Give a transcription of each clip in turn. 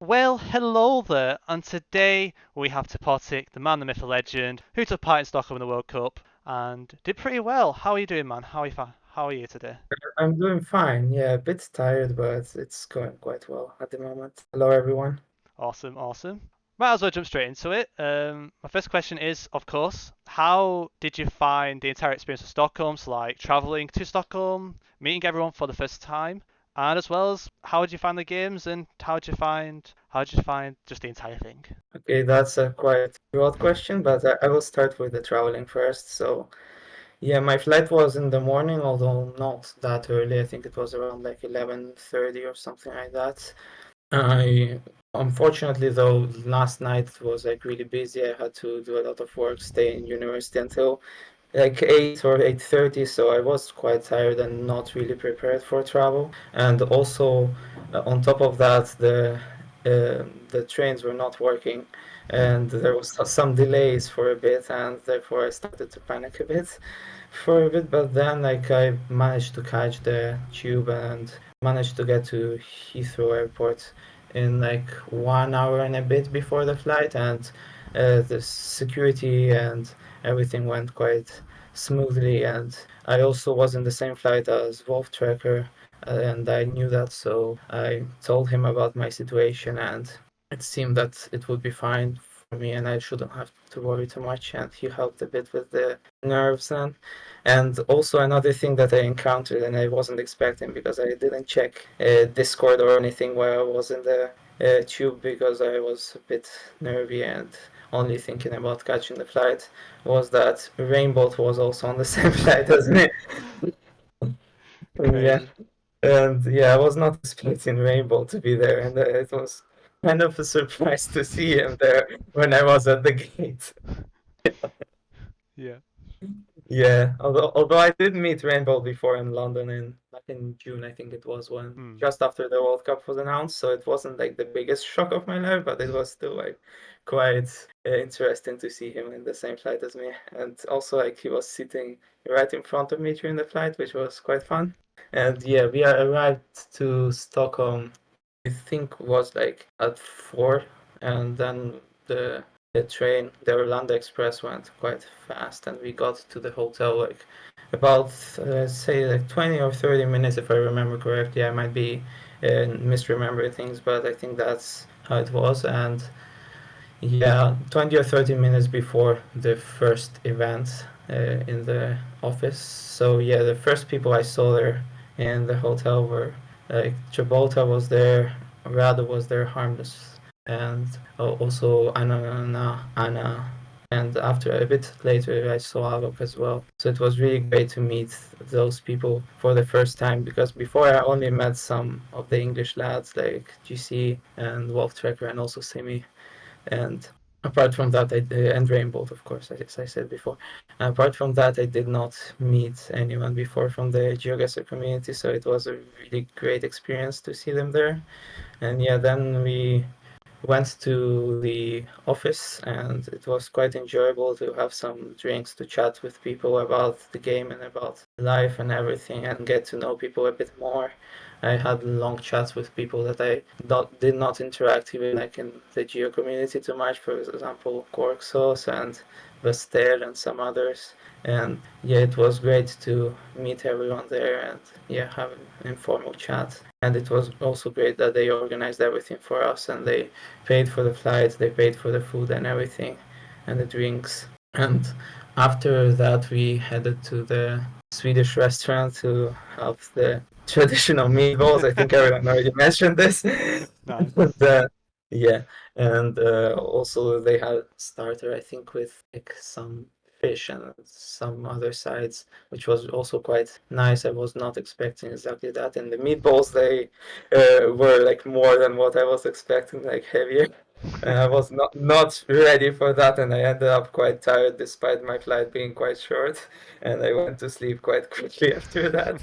Well, hello there, and today we have Topotic, the man, the myth, the legend, who took part in Stockholm in the World Cup and did pretty well. How are you doing, man? How are you today? I'm doing fine. Yeah, a bit tired, but it's going quite well at the moment. Hello, everyone. Awesome, awesome. Might as well jump straight into it. My first question is, of course, how did you find the entire experience of Stockholm? So, like traveling to Stockholm, meeting everyone for the first time, and as well as how did you find the games and how did you find just the entire thing? Okay, that's a quite broad question, but I will start with the traveling first. So, yeah, my flight was in the morning, although not that early. I think it was around like 11:30 or something like that. I Unfortunately though, last night was like really busy. I had to do a lot of work, stay in university until like 8 or 8:30, so I was quite tired and not really prepared for travel. And also, on top of that, the trains were not working, and there was some delays for a bit, and therefore I started to panic a bit for a bit. But then, like, I managed to catch the tube and managed to get to Heathrow Airport in like 1 hour and a bit before the flight, and the security and everything went quite smoothly. And I also was in the same flight as Wolf Tracker, and I knew that, so I told him about my situation, and it seemed that it would be fine for me, and I shouldn't have to worry too much. And he helped a bit with the nerves. And also another thing that I encountered and I wasn't expecting, because I didn't check Discord or anything while I was in the tube, because I was a bit nervy and only thinking about catching the flight, was that Rainbow was also on the same flight as me. Yeah, Crazy. and yeah, I was not expecting Rainbow to be there, and it was kind of a surprise to see him there when I was at the gate. Yeah. Yeah, although I did meet Rainbow before in London in back in June, I think it was, when Hmm. just after the World Cup was announced. So it wasn't like the biggest shock of my life, but it was still like quite interesting to see him in the same flight as me. And also, like, he was sitting right in front of me during the flight, which was quite fun. And yeah, we arrived to Stockholm, I think was like at 4, and then the train, the Orlando Express, went quite fast, and we got to the hotel like about say like 20 or 30 minutes, if I remember correctly. I might be misremembering things, but I think that's how it was. And yeah, 20 or 30 minutes before the first event in the office. So yeah, the first people I saw there in the hotel were like Travolta was there, Rado was there, Harmless, and also Anna. And after a bit later, I saw Alok as well. So it was really great to meet those people for the first time, because before I only met some of the English lads like GC and Wolf Tracker and also Simi. And apart from that, and Rainbow, of course, as I said before. Apart from that, I did not meet anyone before from the GeoGuessr community, so it was a really great experience to see them there. And yeah, then we went to the office, and it was quite enjoyable to have some drinks, to chat with people about the game and about life and everything, and get to know people a bit more. I had long chats with people that did not interact even like in the Geo community too much. For example, Cork Sauce and Bastel and some others. And yeah, it was great to meet everyone there and yeah, have an informal chat. And it was also great that they organized everything for us, and they paid for the flights, they paid for the food and everything, and the drinks. And after that, we headed to the Swedish restaurant to have the traditional meatballs. I think everyone already mentioned this. Nice. the, yeah, and also they had starter, I think, with like some fish and some other sides, which was also quite nice. I was not expecting exactly that. And the meatballs, they were like more than what I was expecting, like heavier. And I was not ready for that, and I ended up quite tired despite my flight being quite short, and I went to sleep quite quickly after that.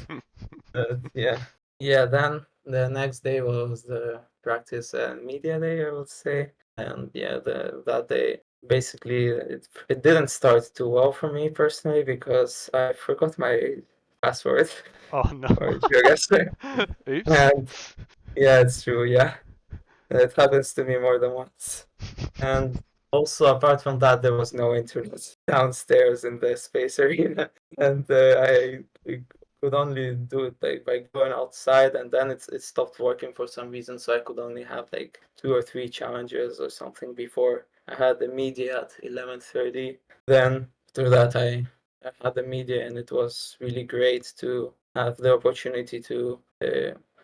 Yeah. Yeah, then the next day was the practice and media day, I would say. And yeah, that day basically it didn't start too well for me personally, because I forgot my password Oh no. for GeoGuessr. Oops. And yeah, it's true, yeah. It happens to me more than once. And also, apart from that, there was no internet downstairs in the space arena, and I could only do it like by going outside, and then it stopped working for some reason, so I could only have like 2 or 3 challenges or something before I had the media at 11:30. Then after that, I had the media, and it was really great to have the opportunity to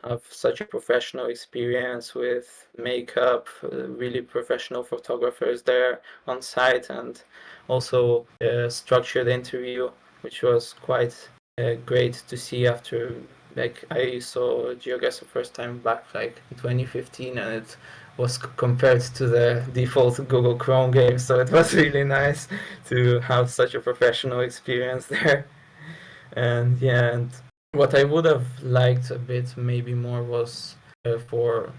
have such a professional experience with makeup, really professional photographers there on site, and also a structured interview, which was quite great to see after. Like I saw GeoGuessr the first time back like in 2015, and it was compared to the default Google Chrome game, so it was really nice to have such a professional experience there. And yeah, and what I would have liked a bit maybe more was for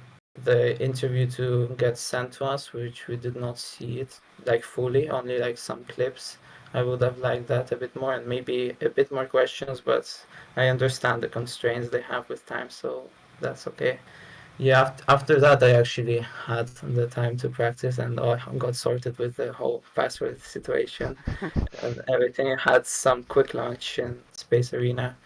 the interview to get sent to us, which we did not see it like fully, only like some clips. I would have liked that a bit more and maybe a bit more questions, but I understand the constraints they have with time, so that's okay. Yeah, after that, I actually had the time to practice and I got sorted with the whole password situation and everything. I had some quick launch in Space Arena,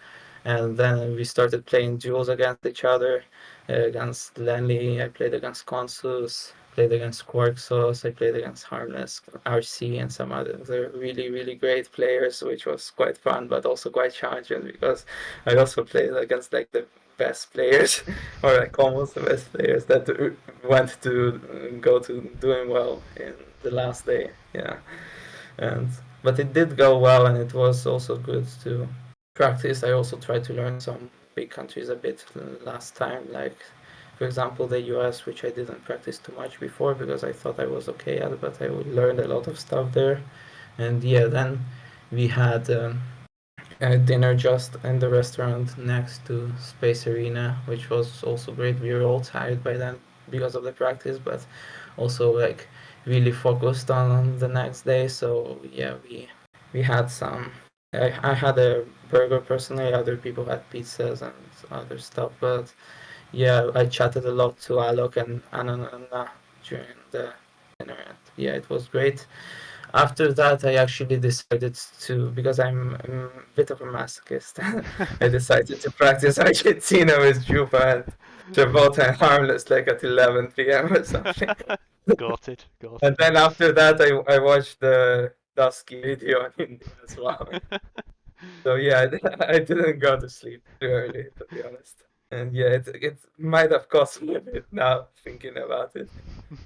and then we started playing duels against each other. Against Lenny, I played against Consus, played against Quarksos, I played against Harness, RC, and some other really, really great players, which was quite fun, but also quite challenging because I also played against like the best players, or like almost the best players that went to go to doing well in the last day. Yeah, and but it did go well, and it was also good to practice. I also tried to learn some big countries a bit last time, like for example the US, which I didn't practice too much before because I thought I was okay at it, but I learned a lot of stuff there. And yeah, then we had dinner just in the restaurant next to Space Arena, which was also great. We were all tired by then because of the practice, but also like really focused on the next day. So yeah, we had some. I had a burger personally. Other people had pizzas and other stuff, but yeah, I chatted a lot to Alok and Anna during the dinner. And yeah, it was great. After that, I actually decided to, because I'm a bit of a masochist, I decided to practice Argentina with Juba and Travolta and Harmless like at 11 p.m. or something. Got And it. then after that, I watched the Dusky video on India as well. So yeah, I didn't go to sleep too early, to be honest. And yeah, it might have cost me a bit now thinking about it.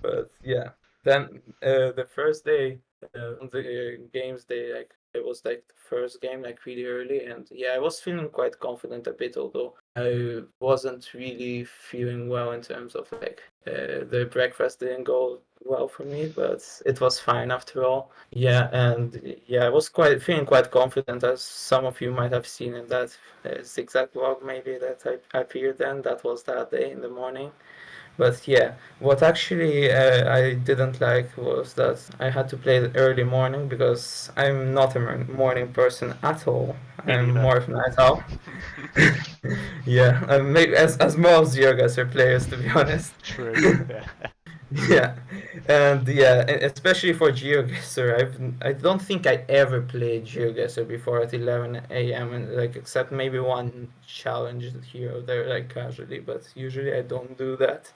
But yeah, then the first day on the games day, like it was like the first game, like really early, and yeah, I was feeling quite confident a bit, although I wasn't really feeling well in terms of like the breakfast didn't go well for me, but it was fine after all. Yeah, and yeah, I was quite feeling quite confident, as some of you might have seen in that zigzag vlog maybe that I appeared then. That was that day in the morning. But yeah, what actually I didn't like was that I had to play the early morning because I'm not a morning person at all. Me I'm neither. more of a night owl. Yeah, maybe as most GeoGuessr players, to be honest. True. Yeah. Yeah, and yeah, especially for GeoGuessr, I don't think I ever played GeoGuessr before at 11 a.m. and like except maybe one challenge here or there, like casually, but usually I don't do that.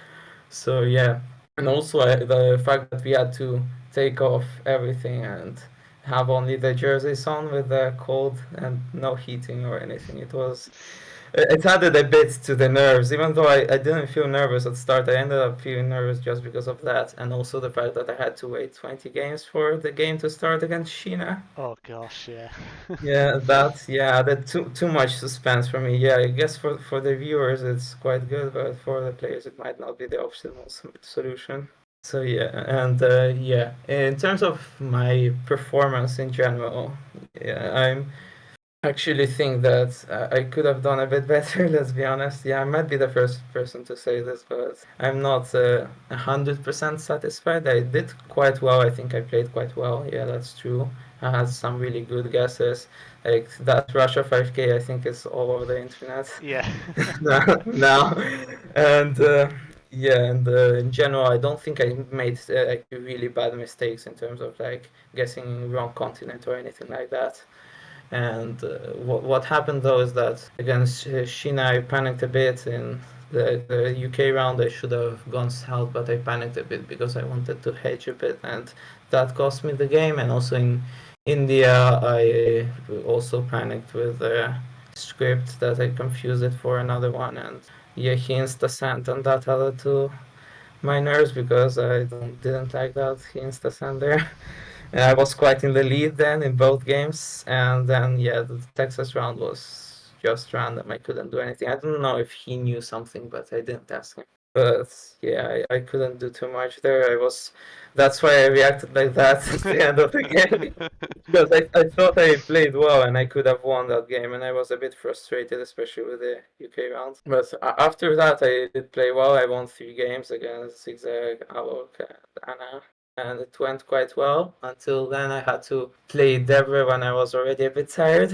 So yeah, and also the fact that we had to take off everything and have only the jerseys on with the cold and no heating or anything. It added a bit to the nerves, even though I didn't feel nervous at the start. I ended up feeling nervous just because of that, and also the fact that I had to wait 20 games for the game to start against Sheena. Oh gosh, yeah. Yeah, that too much suspense for me. Yeah, I guess for the viewers it's quite good, but for the players it might not be the optimal solution. So yeah, and yeah, in terms of my performance in general, yeah, I'm actually think that I could have done a bit better. Let's be honest. Yeah, I might be the first person to say this, but I'm not 100% satisfied. I did quite well. I think I played quite well. Yeah, that's true. I had some really good guesses. Like that Russia 5K, I think is all over the internet Yeah. now. And Yeah, and in general, I don't think I made like really bad mistakes in terms of like guessing wrong continent or anything like that. And what happened though is that against Sheena, I panicked a bit in the UK round. I should have gone south, but I panicked a bit because I wanted to hedge a bit, and that cost me the game. And also in India, I also panicked with the script that I confused it for another one, and yeah, he insta sent, and that added to my nerves because I didn't like that he insta sent there. And I was quite in the lead then in both games, and then yeah, the Texas round was just random. I couldn't do anything. I don't know if he knew something, but I didn't ask him. But yeah, I couldn't do too much there. That's why I reacted like that at the end of the game. Because I thought I played well and I could have won that game, and I was a bit frustrated, especially with the UK round. But after that, I did play well. I won 3 games against Zigzag, Alok, and Anna, and it went quite well until then I had to play Deborah when I was already a bit tired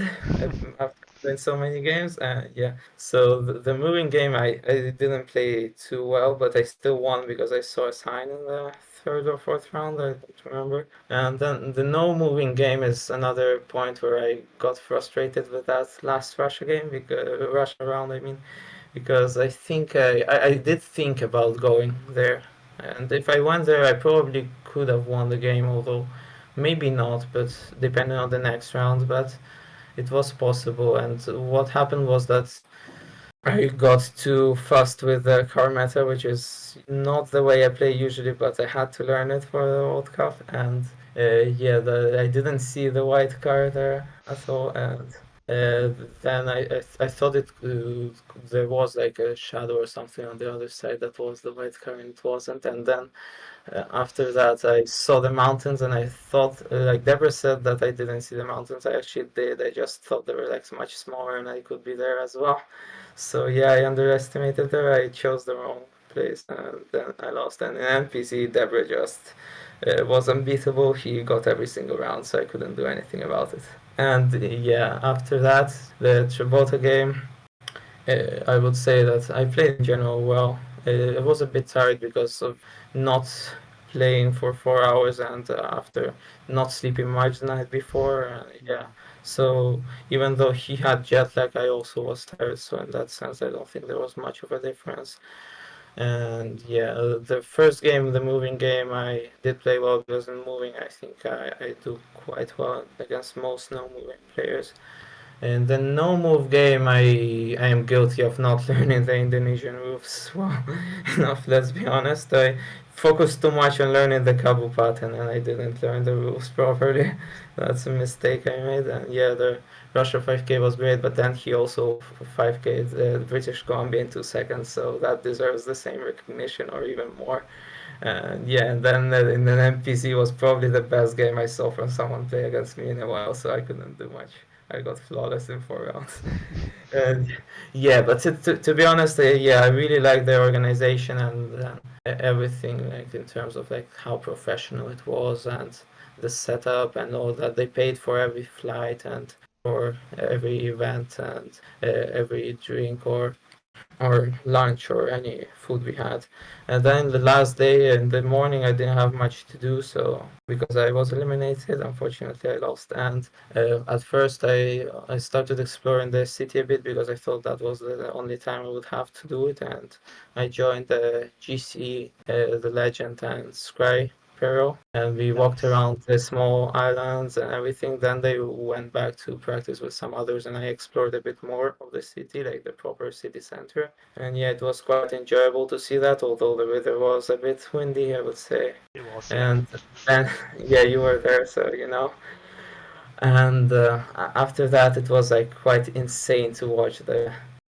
after playing so many games. Yeah, so the moving game I didn't play too well, but I still won because I saw a sign in the third or fourth round. I don't remember. And then the no moving game is another point where I got frustrated with that last Russia game, because Russia round, I mean, because I think I did think about going there, and if I went there, I probably could have won the game, although maybe not, but depending on the next round. But it was possible, and what happened was that I got too fast with the car meta, which is not the way I play usually, but I had to learn it for the World Cup. And yeah, I didn't see the white car there at all. And then I thought there was like a shadow or something on the other side that was the white car, and it wasn't. And then after that, I saw the mountains, and I thought, like Deborah said, that I didn't see the mountains. I actually did. I just thought they were like much smaller, and I could be there as well. So yeah, I underestimated her. I chose the wrong place, and then I lost. And in NPC, Deborah just was unbeatable. He got every single round, so I couldn't do anything about it. And yeah, after that, the Tribota game, I would say that I played in general well. I was a bit tired because of not playing for 4 hours and after not sleeping much the night before. Yeah, Yeah. so even though he had jet lag, I also was tired. So in that sense, I don't think there was much of a difference. And yeah, the first game, the moving game, I did play well because in moving, I think I do quite well against most no moving players. In the no move game, I am guilty of not learning the Indonesian moves well enough. Let's be honest. I focused too much on learning the Kabu pattern, and I didn't learn the rules properly. That's a mistake I made. And yeah, the Russia 5K was great, but then he also 5K the British Columbia in 2 seconds, so that deserves the same recognition or even more. And yeah, and then in an NPC was probably the best game I saw from someone play against me in a while, so I couldn't do much. I got flawless in 4 rounds. And yeah, but to be honest, yeah, I really like the organization and everything, like in terms of like how professional it was and the setup and all that. They paid for every flight and for every event and every drink or lunch or any food we had. And then the last day in the morning, I didn't have much to do, so because I was eliminated, unfortunately, I lost. And at first, I started exploring the city a bit because I thought that was the only time I would have to do it. And I joined the GC, the Legend, and Scry Peril, and we walked Nice. around the small islands and everything. Then they went back to practice with some others, and I explored a bit more of the city, like the proper city center. And yeah, it was quite enjoyable to see that, although the weather was a bit windy, I would say. It was, yeah. And then, yeah, you were there, so you know. And after that, it was like quite insane to watch the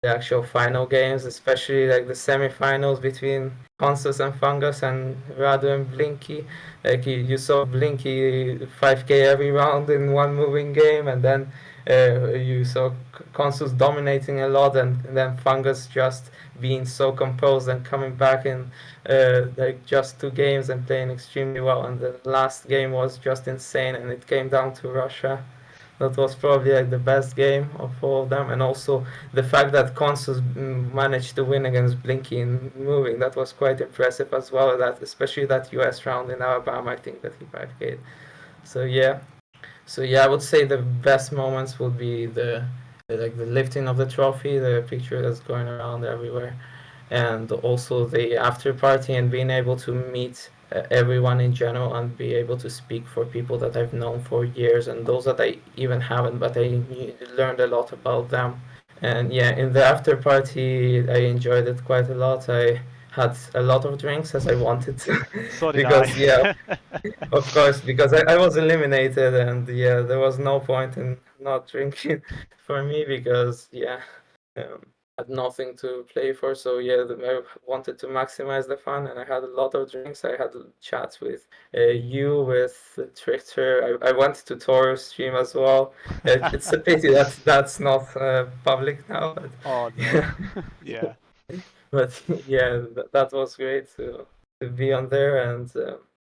actual final games, especially like the semi-finals between Consus and Fungus and Radu and Blinky. Like you saw Blinky 5K every round in one moving game, and then you saw Consus dominating a lot, and then Fungus just being so composed and coming back in like just 2 games and playing extremely well. And the last game was just insane, and it came down to Russia. That was probably like the best game of all of them, and also the fact that Consus managed to win against Blinky in moving, that was quite impressive as well. That especially that US round in Alabama, I think that he 5K'd. So yeah, I would say the best moments would be the lifting of the trophy, the picture that's going around everywhere, and also the after party and being able to meet everyone in general and be able to speak for people that I've known for years and those that I even haven't, but I learned a lot about them. And yeah, in the after party, I enjoyed it quite a lot. I had a lot of drinks as I wanted to, So did I. because yeah, of course, because I was eliminated, and yeah, there was no point in not drinking for me because yeah, um, I had nothing to play for. So yeah, I wanted to maximize the fun, and I had a lot of drinks. I had chats with you, with Trickster. I went to Toro's stream as well. It's a pity that that's not public now, but Oh no. yeah. Yeah. But yeah, that was great to be on there and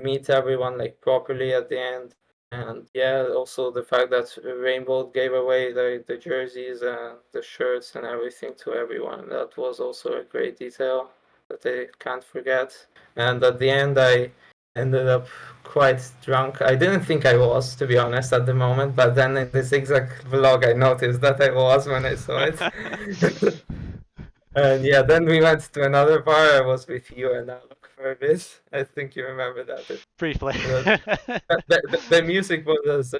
meet everyone like properly at the end. And yeah, also the fact that Rainbow gave away the jerseys and the shirts and everything to everyone. That was also a great detail that I can't forget. And at the end, I ended up quite drunk. I didn't think I was, to be honest, at the moment, but then in this exact vlog, I noticed that I was when I saw it. And yeah, then we went to another bar. I was with you and Alok for a bit. I think you remember that. Briefly. The, the music was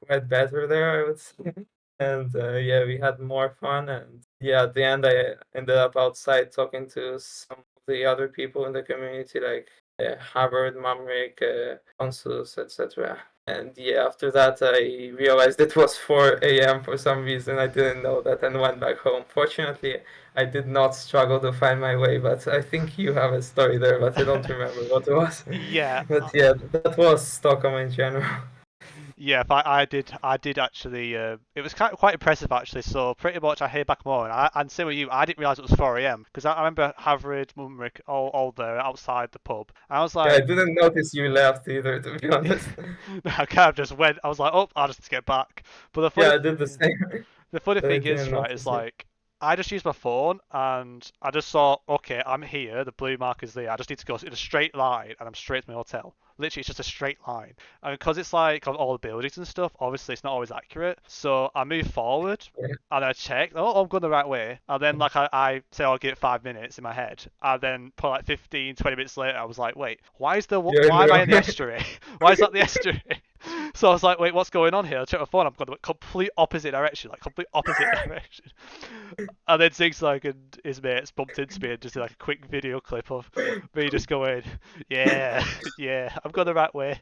quite better there, I would say. And yeah, we had more fun. And yeah, at the end, I ended up outside talking to some of the other people in the community, like Harvard, Mamrik, Consus, etc. And yeah, after that, I realized it was 4 a.m. for some reason. I didn't know that and went back home. Fortunately, I did not struggle to find my way, but I think you have a story there, but I don't remember what it was. Yeah. But yeah, that was Stockholm in general. Yeah, but I did actually. It was quite impressive actually. So pretty much I hear back more, and same with you. I didn't realize it was 4 a.m. because I remember Havrid, Mumrick, all there outside the pub. I was Yeah, I like, didn't notice you left either, to be honest. I kind of just went. I was like, oh, I'll just get back. But Yeah, I did the same. the funny I thing didn't is, right, is notice you. like I just used my phone and I just saw, okay, I'm here, the blue mark is there. I just need to go in a straight line and I'm straight to my hotel. Literally, it's just a straight line. And because it's like on all the buildings and stuff, obviously it's not always accurate. So I move forward Yeah. and I check, oh, I'm going the right way. And then like I say I'll give it 5 minutes in my head. And then probably like 15, 20 minutes later, I was like, wait, You're in why the am I wrong in the way. estuary? Why is that the estuary? So I was like, wait, what's going on here? I checked my phone. I'm going the complete opposite direction, like complete opposite direction. And then Zigzag and his mates bumped into me and just did like a quick video clip of me just going, yeah, yeah, I've gone the right way.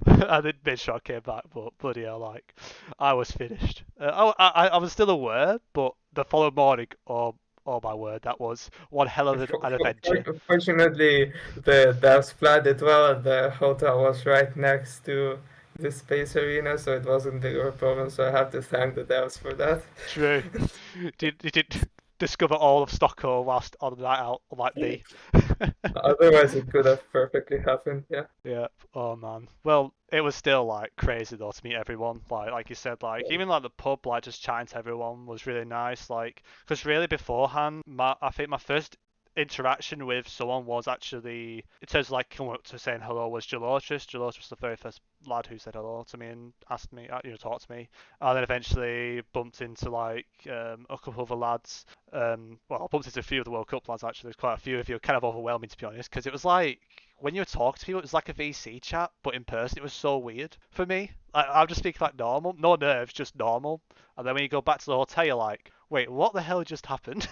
And then made sure I came back, but bloody hell, like, I was finished. I was still aware, but the following morning, oh my word, that was one hell of an adventure. Fortunately, the devs flat did well, and the hotel was right next to the space arena, so it wasn't big of a problem. So I have to thank the devs for that. True. Did discover all of Stockholm whilst on the night out, like me. Otherwise, it could have perfectly happened. Yeah. Yeah. Oh man. Well, it was still like crazy though to meet everyone. Like you said, like even like the pub, like just chatting to everyone was really nice. Like, because really beforehand, I think my first interaction with someone was actually in terms of like coming up to saying hello was Gelotris. Gelotris was the very first lad who said hello to me and asked me, talked to me. And then eventually bumped into like a couple of the lads. Well, I bumped into a few of the World Cup lads actually. There's quite a few of you. Kind of overwhelming to be honest, because it was like when you were talking to people, it was like a VC chat, but in person, it was so weird for me. I'm just speaking like normal, no nerves, just normal. And then when you go back to the hotel, you're like, wait, what the hell just happened?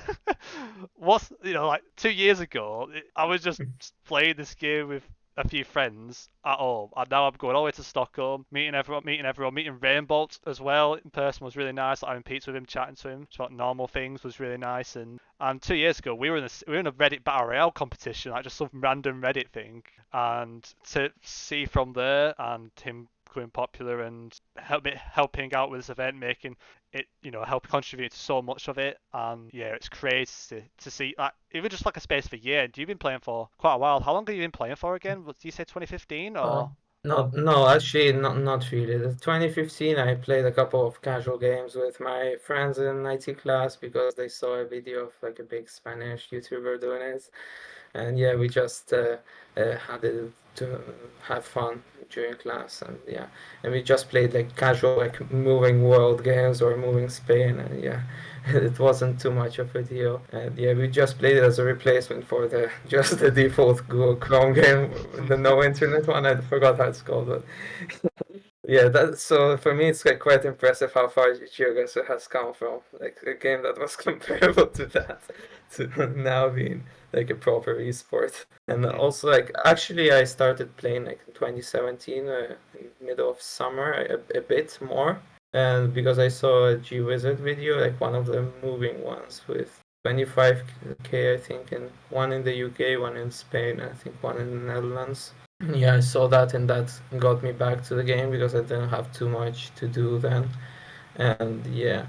What's, like 2 years ago, I was just playing this game with a few friends at home, and now I'm going all the way to Stockholm, meeting Rainbow as well in person was really nice. Like, having pizza with him, chatting to him, about normal things was really nice. And 2 years ago, we were in a Reddit battle royale competition, like just some random Reddit thing, and to see from there and him becoming popular and helping out with this event, making it, help contribute to so much of it. And yeah, it's crazy to see like even just like a space of a year. And you've been playing for quite a while. How long have you been playing for again? Do you say 2015 Uh, or? No, actually, not really. The 2015, I played a couple of casual games with my friends in IT class because they saw a video of like a big Spanish YouTuber doing it. And yeah, we just had it to have fun during class, and yeah, and we just played like casual like moving world games or moving Spain, and yeah, it wasn't too much of a deal. And yeah, we just played it as a replacement for the just the default Google Chrome game, the no internet one. I forgot how it's called, but yeah, that so for me it's like quite impressive how far GeoGuessr has come from like a game that was comparable to that to now being like a proper esport. And Mm. also like actually I started playing like in 2017, in middle of summer a bit more, and because I saw a GeoWizard video, like one of the moving ones with 25K I think, and one in the UK, one in Spain, I think one in the Netherlands. Yeah, I saw that and that got me back to the game because I didn't have too much to do then. And yeah,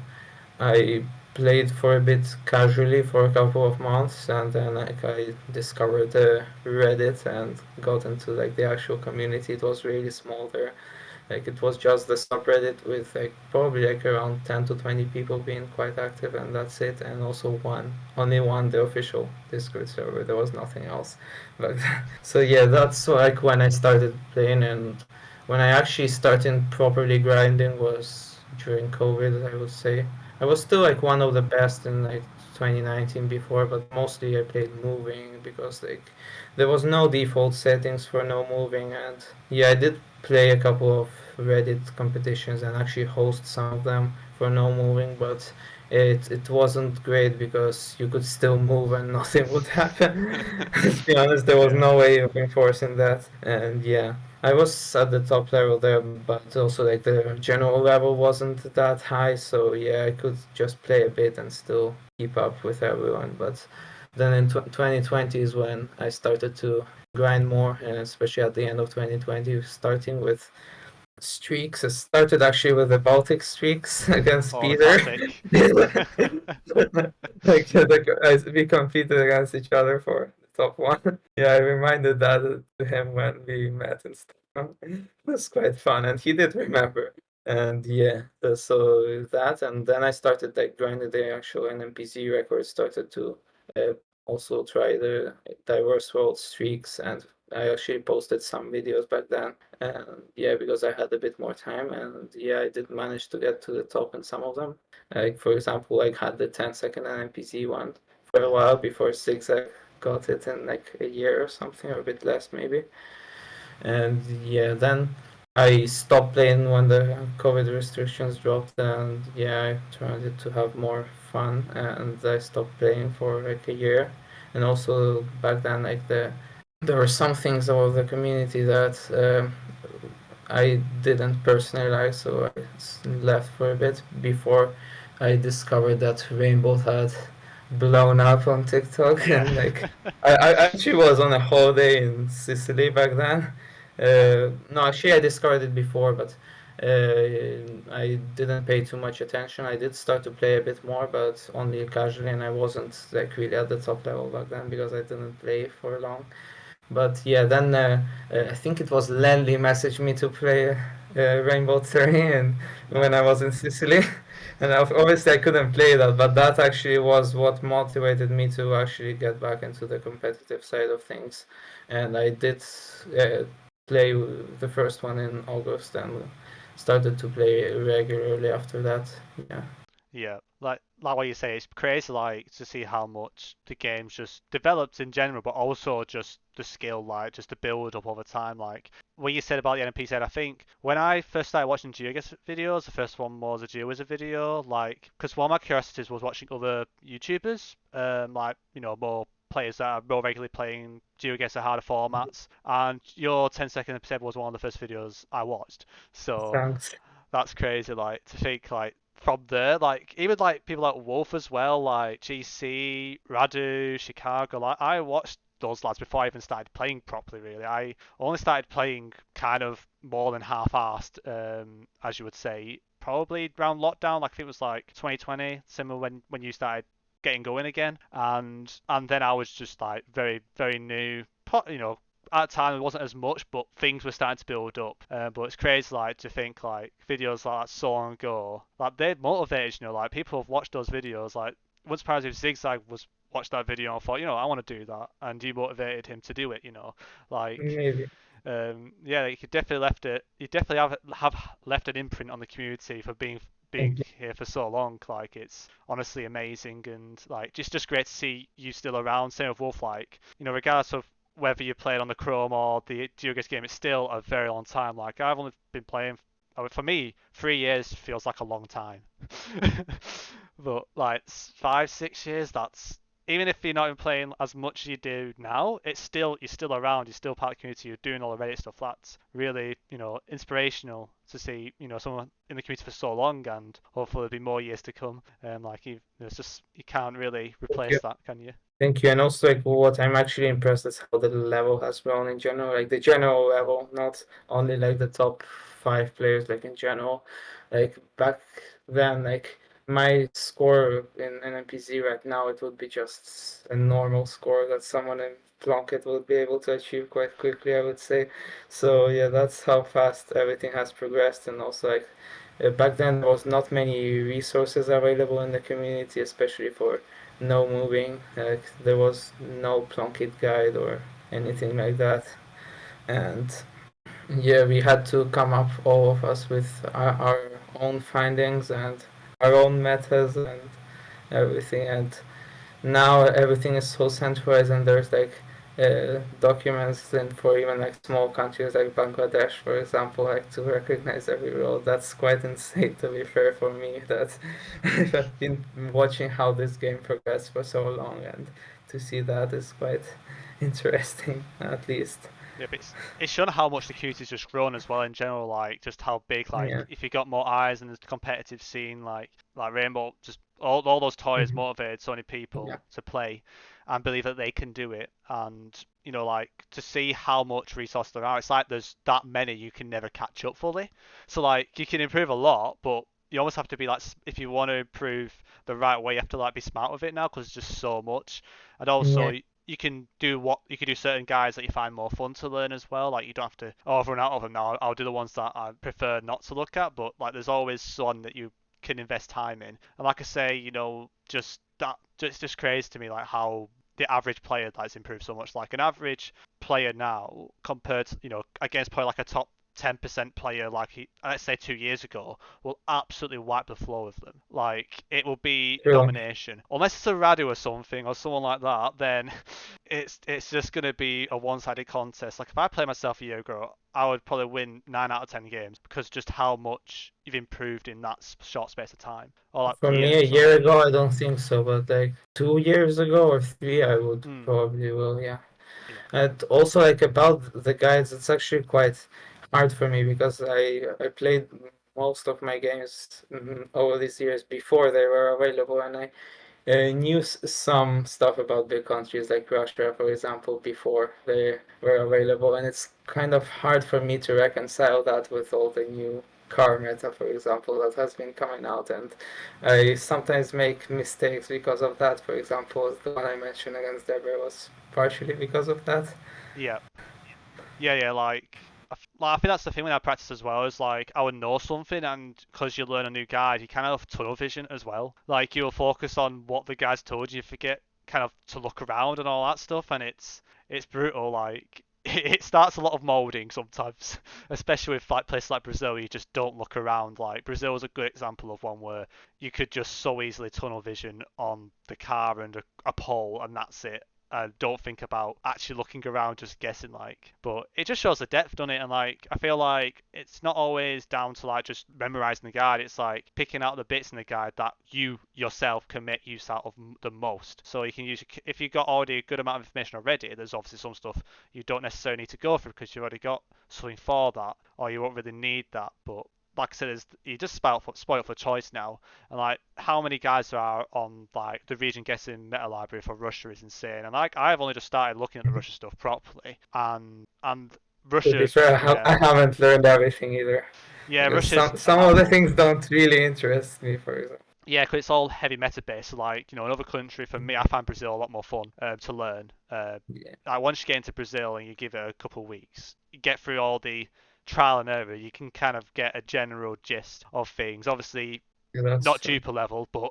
I played for a bit casually for a couple of months and then like I discovered Reddit and got into like the actual community. It was really small there. Like it was just the subreddit with like probably like around 10 to 20 people being quite active, and that's it. And also only one, the official Discord server. There was nothing else. But so yeah, that's like when I started playing, and when I actually started properly grinding was during COVID, I would say. I was still like one of the best in like 2019 before, but mostly I played moving because like there was no default settings for no moving, and yeah, I did play a couple of Reddit competitions and actually host some of them for no moving, but it wasn't great because you could still move and nothing would happen. To be honest, there was Yeah. no way of enforcing that, and yeah. I was at the top level there, but also like the general level wasn't that high, so yeah, I could just play a bit and still keep up with everyone. But then in 2020 is when I started to grind more, and especially at the end of 2020, starting with streaks. I started actually with the Baltic streaks against Oh, the Peter. classic. Like we competed against each other for the top one. Yeah, I reminded that to him when we met in Stockholm. It was quite fun, and he did remember. And yeah, so that, and then I started like grinding the actual NMPC record. Started to uh, also try the diverse world streaks, and I actually posted some videos back then. And yeah, because I had a bit more time, and yeah, I did manage to get to the top in some of them. Like for example, like had the 10-second NPC one for a Yeah. while before Zigzag got it in like a year or something, or a bit less maybe. And yeah, then I stopped playing when the COVID restrictions dropped, and yeah, I tried to have more fun, and I stopped playing for like a year. And also back then, like there were some things about the community that I didn't personally like, so I left for a bit before I discovered that Rainbow had blown up on TikTok. Yeah. And like I actually was on a holiday in Sicily back then. Yeah. No, actually I discovered it before, but I didn't pay too much attention. I did start to play a bit more, but only casually, and I wasn't like really at the top level back then because I didn't play for long. But yeah, then I think it was Lenly messaged me to play Rainbow Terrain when I Nice. was in Sicily. And obviously I couldn't play that, but that actually was what motivated me to actually get back into the competitive side of things. And I did uh, play the first one in August and started to play regularly after that. Yeah. Yeah, like what you say, it's crazy like to see how much the game's just developed in general, but also just the skill, like just the build up over time. Like what you said about the NPC, I think when I first started watching GeoGuessr videos, the first one was a GeoWizard video, like because one of my curiosities was watching other YouTubers, like more players that are more regularly playing GeoGuessr harder formats, and your 10-second episode was one of the first videos I watched. So Thanks. that's crazy. Like to think like from there, like even like people like Wolf as well, like GC, Radu, Chicago. Like I watched those lads before I even started playing properly. Really, I only started playing kind of more than half-assed, as you would say, probably around lockdown. Like I think it was like 2020, similar when you started getting going again, and then I was just like very very new. at the time it wasn't as much, but things were starting to build up. But it's crazy, like, to think like videos like that so long ago, like they motivated, like people have watched those videos. Like, wouldn't surprise if Zigzag was watched that video and thought, I want to do that, and you motivated him to do it. Like, Maybe. yeah, you could definitely left it. You definitely have left an imprint on the community for being Thank you. here for so long. Like, it's honestly amazing, and like just great to see you still around. Same with Wolf. Like, regardless of whether you played on the Chrome or the GeoGuessr game, it's still a very long time. Like, I've only been playing. For me, 3 years feels like a long time. But like 5, 6 years, that's even if you're not even playing as much as you do now, you're still around, you're still part of the community, you're doing all the Reddit stuff. That's really, inspirational to see, someone in the community for so long, and hopefully there'll be more years to come. Like it's just you can't really Thank replace you. that, can you? Thank you. And also, like, what I'm actually impressed is how the level has grown in general, like the general level, not only like the top 5 players, like in general. Like back then, like my score in NPZ right now, it would be just a normal score that someone in Plunkett would be able to achieve quite quickly, I would say. So yeah, that's how fast everything has progressed. And also, like, back then there was not many resources available in the community, especially for no moving. Like there was no Plunkett guide or anything like that. And yeah, we had to come up, all of us, with our own findings and our own methods and everything. And now everything is so centralized, and there's like documents, and for even like small countries like Bangladesh, for example, like to recognize every road. That's quite insane, to be fair, for me, that I've been watching how this game progressed for so long, and to see that is quite interesting, at least. Yeah, but it's shown how much the community's just grown as well in general. Like, just how big. Like, Yeah. if you got more eyes in the competitive scene, like Rainbow, just all those toys Hmm. motivated so many Yeah. people to play and believe that they can do it. And like, to see how much resources there are, it's like there's that many you can never catch up fully. So like, you can improve a lot, but you almost have to be like, if you want to improve the right way, you have to like be smart with it now because it's just so much. And also, Yeah. you can do certain guides that you find more fun to learn as well. Like, you don't have to, I've run out of them now. I'll do the ones that I prefer not to look at, but like, there's always one that you can invest time in. And like I say, just that, it's just crazy to me, like how the average player that's improved so much. Like, an average player now compared to, against probably like a top 10% player, like let's say 2 years ago, will absolutely wipe the floor with them. Like, it will be True. domination. Unless it's a Radu or something or someone like that, then it's just gonna be a one-sided contest. Like, if I play myself a year ago, I would probably win 9 out of 10 games because just how much you've improved in that short space of time, or like For me, a years. year Sorry. ago, I don't think so, but like 2 years ago or three, I would Hmm. probably will, yeah. Yeah. And also, like, about the guides, it's actually quite hard for me because I played most of my games over these years before they were available, and I knew some stuff about big countries like Russia, for example, before they were available, and it's kind of hard for me to reconcile that with all the new car meta, for example, that has been coming out, and I sometimes make mistakes because of that. For example, the one I mentioned against Deborah was partially because of that. Yeah. Yeah. Like, I think that's the thing when I practice as well. Is like, I would know something, and because you learn a new guide, you kind of have tunnel vision as well. Like, you'll focus on what the guide's told you, you forget kind of to look around and all that stuff, and it's brutal. Like, it starts a lot of molding sometimes, especially with like places like Brazil. You just don't look around. Like, Brazil is a good example of one where you could just so easily tunnel vision on the car and a pole, and that's it. Don't think about actually looking around, just guessing. Like, but it just shows the depth, doesn't it? And like, I feel like it's not always down to like just memorizing the guide. It's like picking out the bits in the guide that you yourself can make use out of the most. So you can use, if you've got already a good amount of information already, there's obviously some stuff you don't necessarily need to go through because you've already got something for that, or you won't really need that. But like I said, you just spoiled for choice now. And like, how many guys there are on like the region guessing meta library for Russia is insane. And like, I've only just started looking at the Russia stuff properly, and To be Russia's, fair, yeah, I haven't learned everything either yeah, because Russia's some of the absolute. things don't really interest me, for example. Yeah, because it's all heavy meta based. So like, another country for me, I find Brazil a lot more fun to learn. Yeah, Like once you get into Brazil and you give it a couple of weeks, you get through all the trial and error, you can kind of get a general gist of things. Obviously, that's not true. duper level, but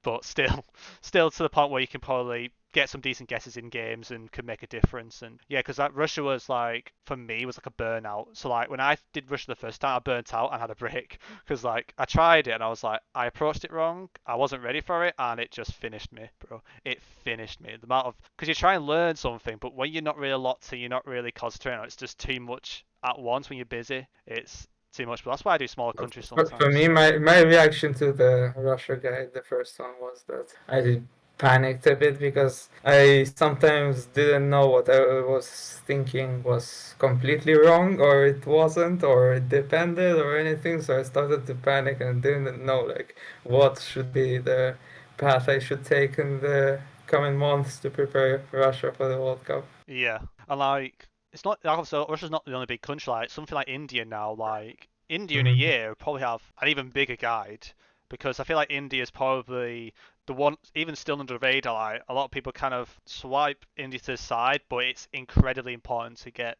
but still to the point where you can probably get some decent guesses in games and can make a difference. And yeah, because that Russia was like for me was like a burnout. So like when I did Russia the first time, I burnt out and had a break because like I tried it and I was like I approached it wrong. I wasn't ready for it and it just finished me, bro. It finished me. The amount of because you try and learn something, but when you're not really locked in, you're not really concentrating on it. It's just too much at once when you're busy. It's too much. But that's why I do smaller countries For sometimes. me, my reaction to the Russia guide, the first one, was that I panicked a bit because I sometimes didn't know what I was thinking was completely wrong, or it wasn't, or it depended, or anything. So I started to panic and didn't know like what should be the path I should take in the coming months to prepare Russia for the World Cup. Yeah, and like it's not also Russia's not the only big country. Like something like India now, like India in a Mhm. year will probably have an even bigger guide because I feel like India is probably the one even still under the radar. Like a lot of people kind of swipe India to the side, but it's incredibly important to get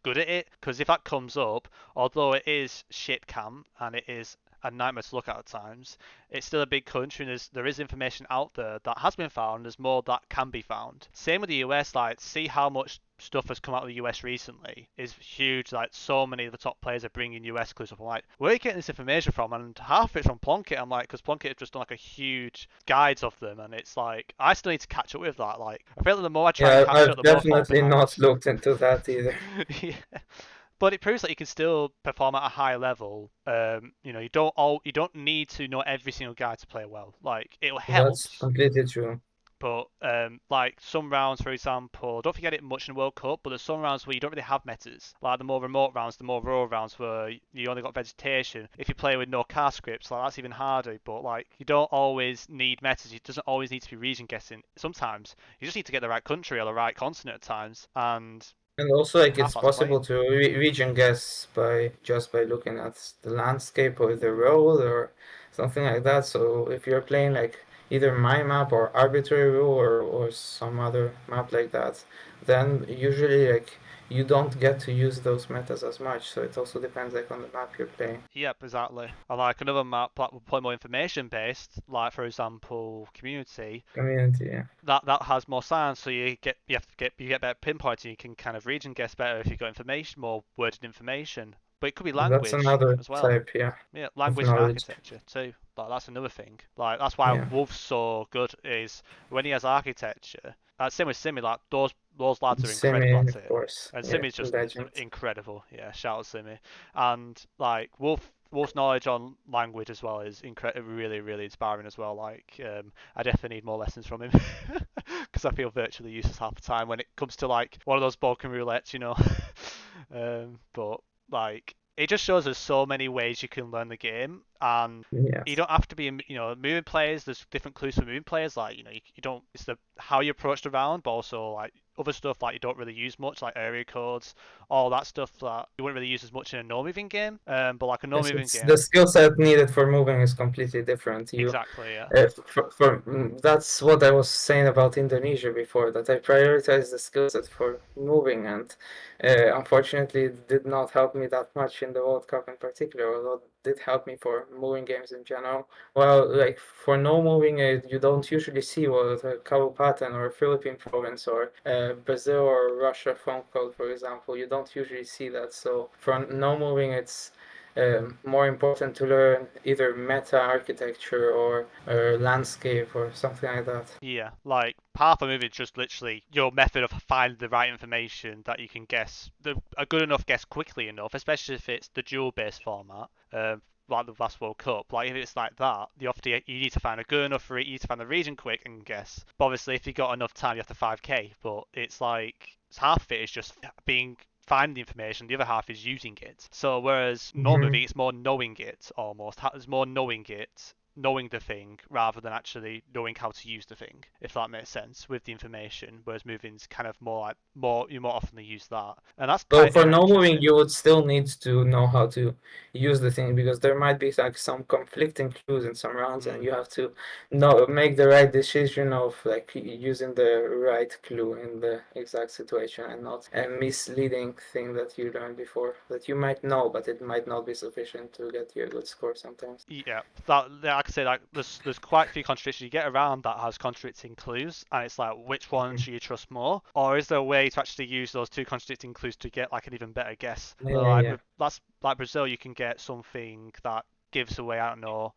good at it because if that comes up, although it is shit camp and it is a nightmare to look at times, it's still a big country and there is information out there that has been found. There's more that can be found. Same with the US. Like, see how much stuff has come out of the US recently is huge. Like, so many of the top players are bringing US clues up. I'm like, where are you getting this information from? And half of it's from Plunkett. I'm like, because Plunkett have just done like a huge guides of them, and it's like I still need to catch up with that. Like, I feel like the more I try and Yeah, catch up, I've the more I fall definitely not behind. looked into that either. Yeah. But it proves that you can still perform at a high level. You don't need to know every single guy to play well. Like it That's helps, completely true. but like some rounds, for example, don't forget it much in the World Cup, but there's some rounds where you don't really have metas. Like the more remote rounds, the more rural rounds where you only got vegetation. If you play with no car scripts, like that's even harder. But like you don't always need metas. It doesn't always need to be region guessing. Sometimes you just need to get the right country or the right continent at times, and And also, like, half it's that's possible playing. to region guess by just by looking at the landscape or the road or something like that. So if you're playing like either my map or arbitrary rule or some other map like that, then usually like you don't get to use those metas as much. So it also depends like on the map you're playing. Yep, exactly. And like another map that will play more information based, like for example, community, Community, yeah. that has more science, so you get better pinpointing. You can kind of region guess better if you've got information, more worded information. But it could be That's language another as well. type, yeah, Yeah, of language and knowledge. architecture too. Like that's another thing. Like that's why Yeah. Wolf's so good is when he has architecture. Same with Simi. Like those lads are incredible Semi, at of it, course. and Yeah, Simi's just legend. incredible. Yeah, shout out Simi. And like Wolf's knowledge on language as well is really really inspiring as well. Like I definitely need more lessons from him because I feel virtually useless half the time when it comes to like one of those Balkan roulettes. But like it just shows there's so many ways you can learn the game, and you Yes. don't have to be moving players. There's different clues for moving players. Like you don't. It's the how you approach the round, but also like other stuff like you don't really use much, like area codes, all that stuff that you wouldn't really use as much in a no moving game. But like a no Yes, moving it's the game, skill set needed for moving is completely different. exactly. Yeah. That's what I was saying about Indonesia before, that I prioritize the skill set for moving, and unfortunately, it did not help me that much in the World Cup in particular, although it did help me for moving games in general. Well, like for no moving, you don't usually see what a Cabo Pattern or Philippine province or Brazil or Russia phone code, for example. You don't usually see that. So for no moving, it's more important to learn either meta architecture or landscape or something like that. Yeah, like half a movie is just literally your method of finding the right information that you can guess, a good enough guess quickly enough, especially if it's the duel-based format, like the last World Cup. Like if it's like that, you need to find a good enough, you need to find the region quick and guess. But obviously, if you got enough time, you have to 5k. But it's like half of it is just being finding the information, the other half is using it. So whereas normal Hmm. movie, it's more knowing it almost. There's more knowing it knowing the thing rather than actually knowing how to use the thing, if that makes sense, with the information. Whereas moving's kind of more like you more often use that, and that's So kind for of no moving, interesting. you would still need to know how to use the thing because there might be like some conflicting clues in some rounds, and Mm. you have to know make the right decision of like using the right clue in the exact situation and not a misleading thing that you learned before that you might know, but it might not be sufficient to get you a good score sometimes. Yeah, that like I say, like there's quite a few contradictions. You get around that has contradicting clues, and it's like which one Mhm. should you trust more, or is there a way to actually use those two contradicting clues to get like an even better guess? Yeah, yeah. That's like Brazil, you can get something that gives away, I don't know,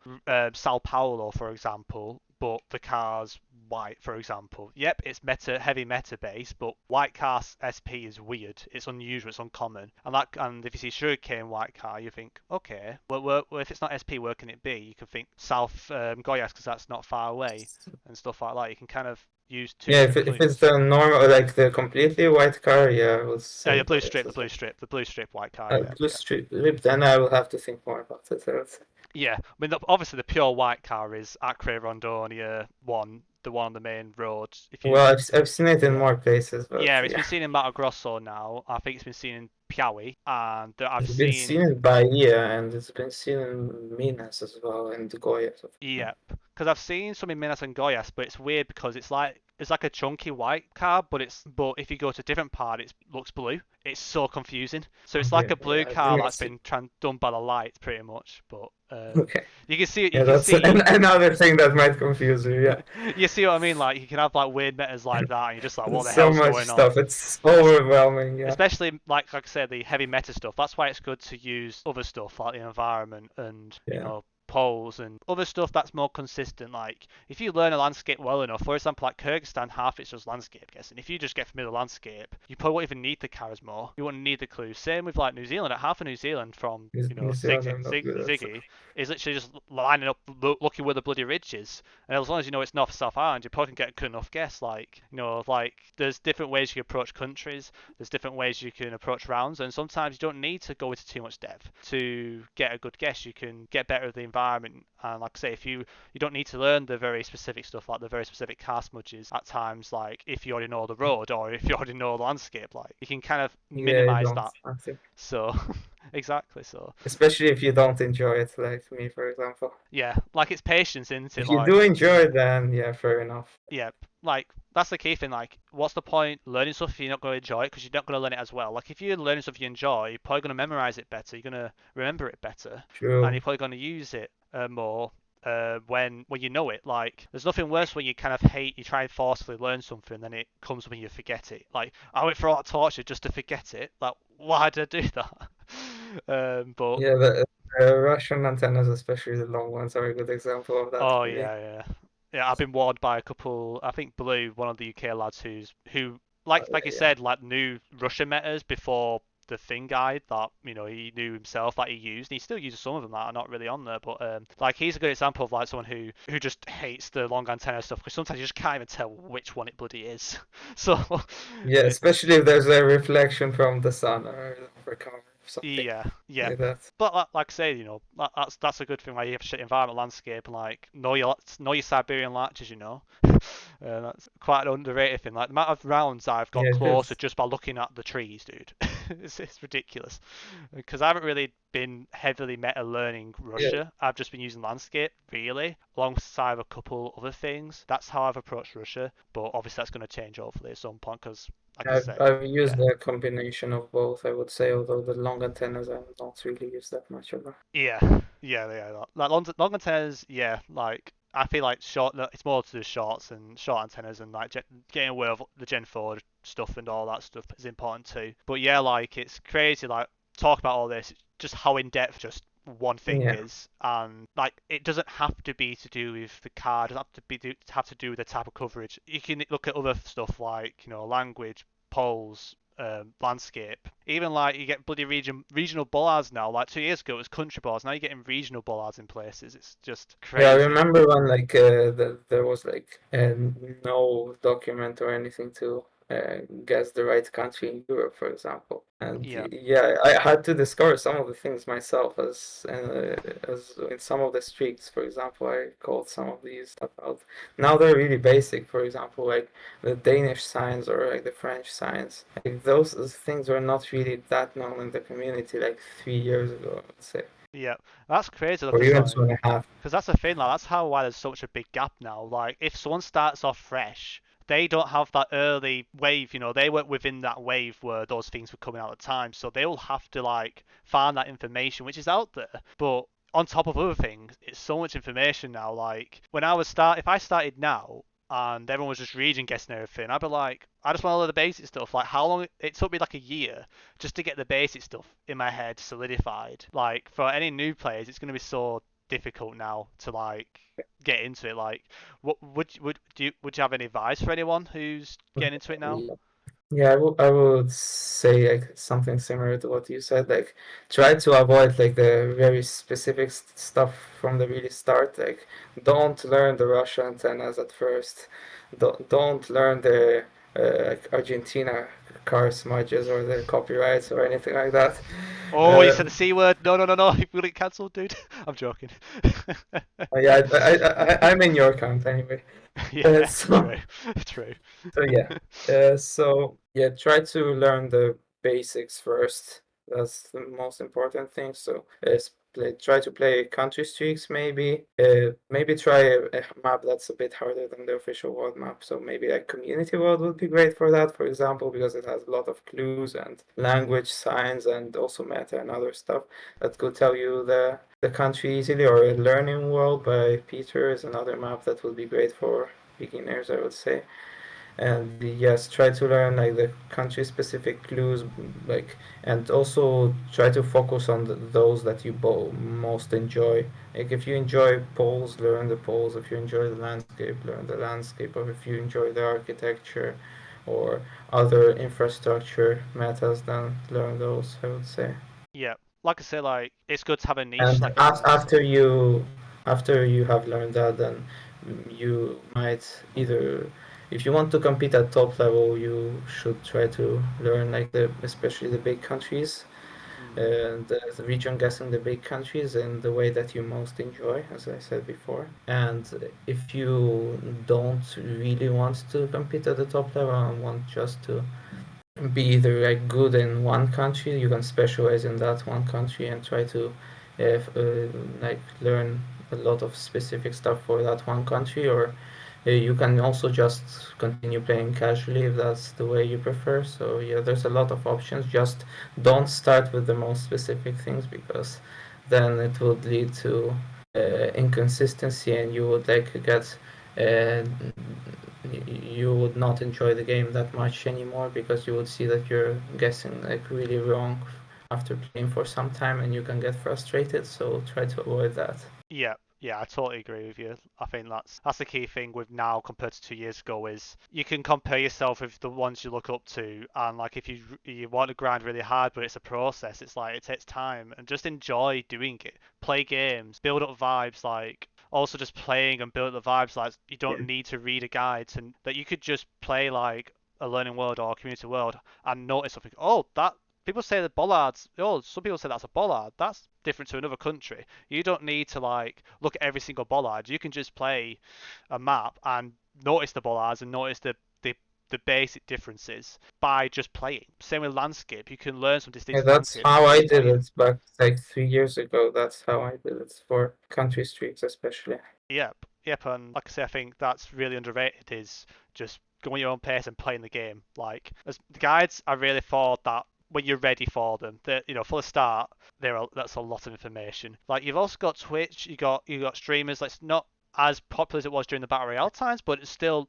Sao Paulo for example, but the car's white, for example. Yep, it's heavy meta base, but white car SP is weird. It's unusual. It's uncommon. And if you see sugarcane white car, you think, okay, well, if it's not SP, where can it be? You can think South Goiás because that's not far away and stuff like that. You can kind of use two Yeah, different if it's clues. the normal, like the completely white car, yeah, I would Yeah, say the blue Goiás strip, as well. the blue strip white car. Yeah, Blue yeah. strip, then I will have to think more about it. I would say. Yeah, I mean, obviously the pure white car is Acre Rondonia one, the one on the main road. If you, Well, I've seen it in yeah, more places, but yeah, it's yeah, been seen in Mato Grosso now. I think it's been seen in Piauí, and I've it's been seen seen in Bahia and it's been seen in Minas as well, and Goiás. Yep, because I've seen some in Minas and Goiás, but it's weird because it's like a chunky white car, but if you go to a different part, it looks blue. It's so confusing. So it's like Okay, a blue yeah, I car didn't that's see. been done by the light, pretty much. But Okay, you can see you yeah, can that's see another thing that might confuse you. Yeah, you see what I mean. Like you can have like weird metas like that, and you're just like, what there's the so hell's much going on? stuff. It's overwhelming. Yeah, Especially like I said, the heavy meta stuff. That's why it's good to use other stuff like the environment and yeah, poles and other stuff that's more consistent. Like if you learn a landscape well enough, for example, like Kyrgyzstan, half it's just landscape guessing. If you just get familiar with the landscape, you probably won't even need the cars more. You won't need the clues. Same with like New Zealand. At half of New Zealand from New Zealand, I'm not good at. Ziggy is literally just lining up, looking where the bloody ridge is. And as long as you know it's North South Island, you probably can get a good enough guess. Like like there's different ways you can approach countries. There's different ways you can approach rounds, and sometimes you don't need to go into too much depth to get a good guess. You can get better at the environment, and like I say, if you don't need to learn the very specific stuff, like the very specific car smudges at times, like if you already know the road or if you already know the landscape, like you can kind of Yeah, I minimize don't. that. I think, So exactly. So especially if you don't enjoy it, like me, for example. yeah, like it's patience, isn't it? If you do Like enjoy it, then yeah, fair enough. yeah, like that's the key thing. Like, what's the point learning stuff if you're not going to enjoy it because you're not going to learn it as well? Like, if you're learning stuff you enjoy, you're probably going to memorize it better. You're going to remember it better, and True. you're probably going to use it more when you know it. Like, there's nothing worse when you kind of hate, you try and forcefully learn something, then it comes up and you forget it. Like, I went through all that torture just to forget it. Like, why did I do that? But Yeah, the Russian antennas, especially the long ones, are a good example of that oh for me. yeah, yeah, yeah. I've been warned by a couple. I think Blue, one of the UK lads, who like you Yeah, said, like knew Russian metas before the thing guide that he knew himself that he used. And he still uses some of them that are not really on there, but like he's a good example of like someone who just hates the long antenna stuff because sometimes you just can't even tell which one it bloody is. So yeah, it's especially if there's a reflection from the sun or a car or something yeah, yeah. like that. But like I say, that's a good thing. Like you have to shit environment landscape and like know your Siberian larches. That's quite an underrated thing. Like the amount of rounds I've got Yeah, it closer is. just by looking at the trees, dude. It's ridiculous. Because I haven't really been heavily meta learning Yeah, Russia. I've just been using landscape really, alongside a couple other things. That's how I've approached Russia. But obviously that's going to change hopefully at some point. Because like I say, I've yeah. used a combination of both, I would say, although the long antennas I've not really used that much of them. Yeah, yeah. Like long antennas, yeah. Like I feel like short. It's more to the shorts and short antennas and like getting aware of the Gen 4 stuff and all that stuff is important too. But yeah, like it's crazy. Like talk about all this, just how in depth just one thing Yeah, is, and like it doesn't have to be to do with the car. It doesn't have to do with the type of coverage. You can look at other stuff like language, polls, landscape. Even like you get bloody regional bollards now. Like 2 years ago it was country bollards. Now you're getting regional bollards in places. It's just yeah. I crazy. remember when like there was like no document or anything to guess the right country in Europe, for example. And Yeah. yeah, I had to discover some of the things myself, as in some of the streets, for example, I called some of these stuff out. Now they're really basic. For example, like the Danish signs or like the French signs. Like those things were not really that known in the community like 3 years ago, I would say, Yeah, that's crazy though, or because even like, 2.5. because that's the thing, like that's how why there's such a big gap now. Like, if someone starts off fresh, they don't have that early wave. They weren't within that wave where those things were coming out at the time, so they will have to like find that information which is out there. But on top of other things, it's so much information now. Like if I started now and everyone was just reading, guessing everything, I'd be like, I just want to know the basic stuff. Like, how long it took me like a year just to get the basic stuff in my head solidified. Like, for any new players, it's going to be so difficult now to like get into it. Like, what would you have any advice for anyone who's getting into it now? Yeah, I would say like something similar to what you said. Like, try to avoid like the very specific stuff from the really start. Like, don't learn the Russian antennas at first. Don't learn the like Argentina car smudges or the copyrights or anything like that. Oh, you Uh, said the C word. No, no, no, no. We'll get cancelled, dude. I'm joking. yeah, I'm in your camp anyway. Yeah, So true, true. So yeah, try to learn the basics first. That's the most important thing. So try to play country streaks maybe. Maybe try a map that's a bit harder than the official world map. So maybe like community world would be great for that, for example, because it has a lot of clues and language signs and also meta and other stuff that could tell you the country easily. Or a learning world by Peter is another map that would be great for beginners, I would say. And yes, try to learn like the country specific clues, like, and also try to focus on those that you most enjoy. Like, if you enjoy poles, learn the poles. If you enjoy the landscape, learn the landscape. Or if you enjoy the architecture or other infrastructure matters, then learn those, I would say. Yeah, like I say, like it's good to have a niche, And like anything else. after you have learned that, then you might either, if you want to compete at top level, you should try to learn like especially the big countries, Mm. and the region guessing the big countries in the way that you most enjoy, as I said before. And if you don't really want to compete at the top level and want just to be either like good in one country, you can specialize in that one country and try to like learn a lot of specific stuff for that one country. Or you can also just continue playing casually if that's the way you prefer. So yeah, there's a lot of options. Just don't start with the most specific things, because then it would lead to inconsistency, and you would like get uh, you would not enjoy the game that much anymore, because you would see that you're guessing like really wrong after playing for some time, and you can get frustrated. So try to avoid that. Yeah, yeah, I totally agree with you. I think that's the key thing with now compared to 2 years ago is you can compare yourself with the ones you look up to, and like if you want to grind really hard, but it's a process. It's like it takes time, and just enjoy doing it. Play games, build up vibes. Like also just playing and build up the vibes. Like you Yeah. don't need to read a guide, and that you could just play like a learning world or a community world and notice something. Oh, that people say the bollards. Oh, some people say that's a bollard. That's different to another country. You don't need to like look at every single bollard. You can just play a map and notice the bollards and notice the basic differences by just playing. Same with landscape. You can learn some Yeah, distinctive that's landscapes how from I just did playing. it back like 3 years ago. That's how I did it for country streaks, especially. Yep, yep, and like I say, I think that's really underrated. Is just going at your own pace and playing the game. Like as the guides, I really thought that when you're ready for them, that for the start, that's a lot of information. Like you've also got Twitch, you got streamers. Like it's not as popular as it was during the battle royale times, but it's still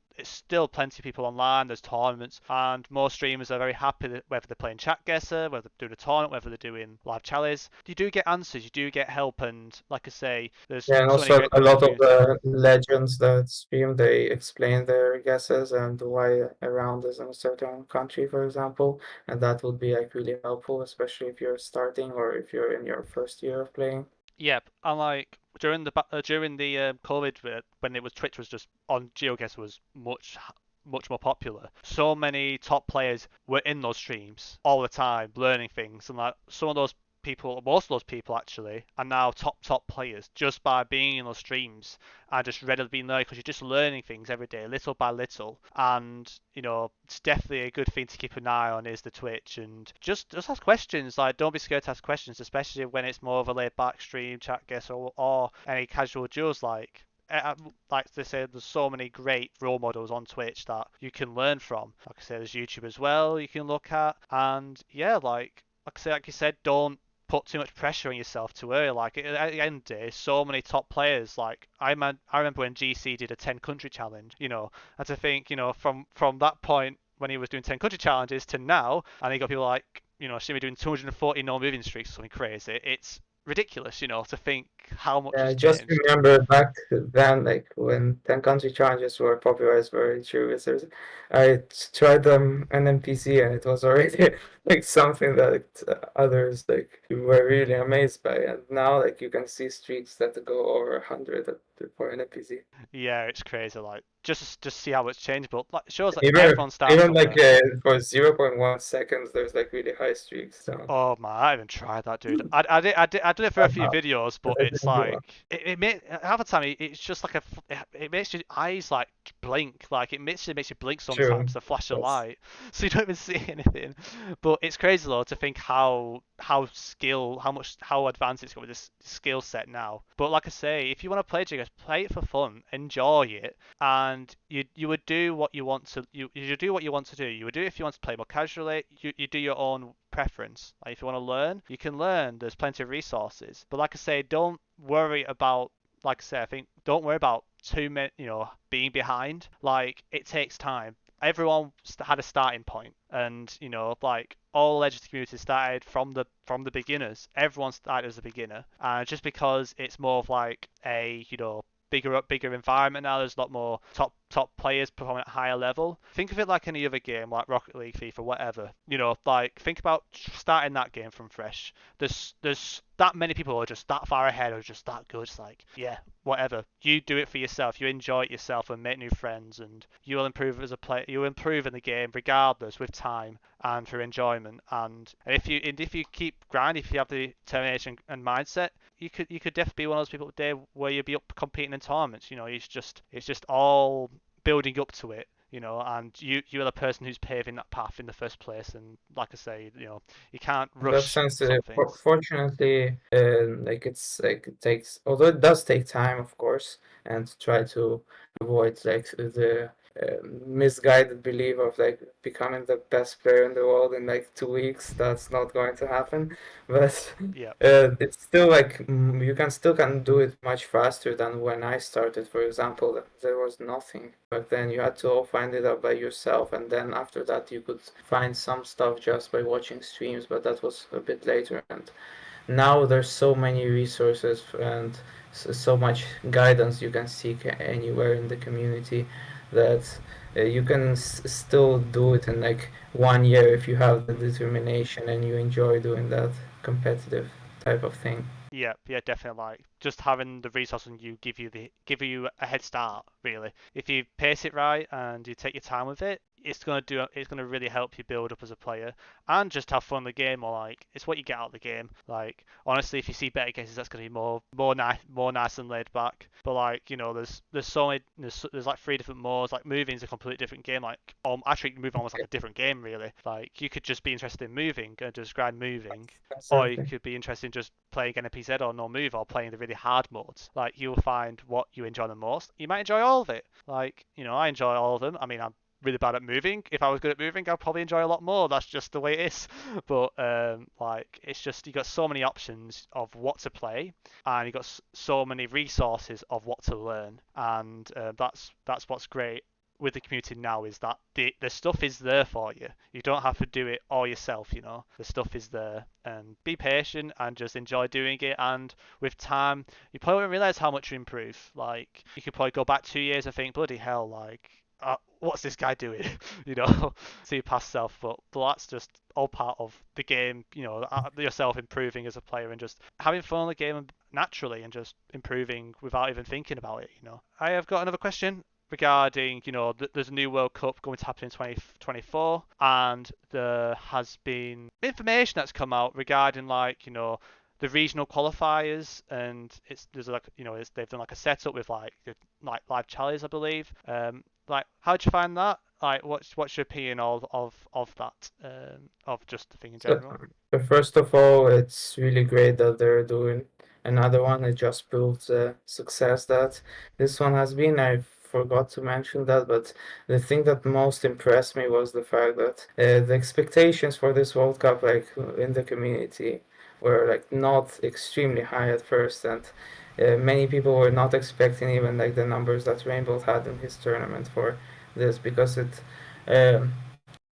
plenty of people online. There's tournaments, and most streamers are very happy that whether they're playing chat guesser, whether they're doing a tournament, whether they're doing live challenges. You do get answers, you do get help, and like I say, there's Yeah, and so many also great a people in the lot of community. the legends that stream, they explain their guesses and why a round is in a certain country, for example, and that would be like really helpful, especially if you're starting or if you're in your first year of playing. Yep, and like during the COVID when it was Twitch was just on GeoGuessr was much much more popular, so many top players were in those streams all the time, learning things, and like some of those people, most of those people actually, are now top players just by being in those streams and just readily being there because you're just learning things every day, little by little. And it's definitely a good thing to keep an eye on is the Twitch, and just ask questions. Like, don't be scared to ask questions, especially when it's more of a laid back stream, chat guest, or any casual duels like they say, there's so many great role models on Twitch that you can learn from. Like I said, there's YouTube as well you can look at, and yeah, like you said, don't put too much pressure on yourself too early. Like at the end of the day, so many top players. Like I remember when GC did a 10 country challenge, and to think, from that point when he was doing 10 country challenges to now, and he got people like, see me doing 240 no moving streaks or something crazy. It's ridiculous, to think how much Yeah, has I just changed. remember back then, like when 10 country challenges were popularized by GeoGuessr, tried an NPC and it was already like something that others like were really amazed by. And now like you can see streaks that go over 100 for an NPC. Yeah, it's crazy. Like just see how it's changed, but like it shows that Even everyone starts even like somewhere. for 0.1 seconds, there's like really high streaks. So Oh man, I haven't tried that, dude. I did it for a few uh, videos, but I it's didn't do like it made half the time it's just like it makes your eyes like blink, like it makes you blink sometimes, true. the flash of Yes. light, so you don't even see anything. But it's crazy though to think how advanced it's got with this skill set now. But like I say, if you want to play Jiggers, play it for fun, enjoy it, and you would do what you want to you do what you want to do. You would do it if you want to play more casually. You do your own preference. Like if you want to learn, you can learn. There's plenty of resources. But like I say, don't worry about like I say, I think don't worry about too many, being behind. Like it takes time. Everyone had a starting point, and like all Legends communities started from the beginners. Everyone started as a beginner, and just because it's more of like a bigger environment now. There's a lot more top players performing at higher level. Think of it like any other game, like Rocket League, FIFA, whatever. Like think about starting that game from fresh. There's that many people who are just that far ahead or just that good. It's like, yeah, whatever. You do it for yourself. You enjoy it yourself and make new friends, and you will improve as a player. You will improve in the game regardless with time and through enjoyment. And if you keep grinding, if you have the determination and mindset, you could definitely be one of those people today where you'll be up competing in tournaments. It's just all building up to it. And you're the person who's paving that path in the first place. And like I say, you can't In that rush sense, some things. fortunately, like it's like it takes, although it does take time, of course, and to try to avoid like the misguided belief of like becoming the best player in the world in like 2 weeks. That's not going to happen, but Yeah, it's still like you can do it much faster than when I started. For example, there was nothing back then. You had to all find it out by yourself, and then after that, you could find some stuff just by watching streams. But that was a bit later, and now there's so many resources and so much guidance you can seek anywhere in the community that you can still do it in like 1 year if you have the determination and you enjoy doing that competitive type of thing. yeah, yeah, definitely. Like just having the resource on you give you a head start. Really, if you pace it right and you take your time with it, it's gonna really help you build up as a player and just have fun in the game. Or like it's what you get out of the game. Like honestly, if you see better cases, that's gonna be more nice and laid back. But like there's so many there's like three different modes. Like moving's a completely different game. Like actually moving almost like a different game really. Like you could just be interested in moving and just grind moving, or you Absolutely. could be interested in just playing NPZ or no move or playing the really hard modes. Like you'll find what you enjoy the most. You might enjoy all of it. Like, I enjoy all of them. I mean, I'm really bad at moving. If I was good at moving, I'd probably enjoy a lot more. That's just the way it is. But like it's just you got so many options of what to play, and you got so many resources of what to learn, and that's what's great with the community now is that the stuff is there for you. You don't have to do it all yourself. The stuff is there, and be patient and just enjoy doing it. And with time, you probably won't realize how much you improve. Like you could probably go back 2 years and think, bloody hell, like what's this guy doing? To your past self. But that's just all part of the game. Yourself improving as a player and just having fun in the game naturally and just improving without even thinking about it. I have got another question regarding, there's a new World Cup going to happen in 2024, and there has been information that's come out regarding like, the regional qualifiers, and there's like, they've done like a setup with like live challenges, I believe. Like, how'd you find that? Like, what's your opinion of that? Of just the thing in So, general? first of all, it's really great that they're doing another one. It just proves the success that this one has been. I forgot to mention that, but the thing that most impressed me was the fact that the expectations for this World Cup, like in the community, were like not extremely high at first, and many people were not expecting even like the numbers that Rainbow had in his tournament for this because it. Um,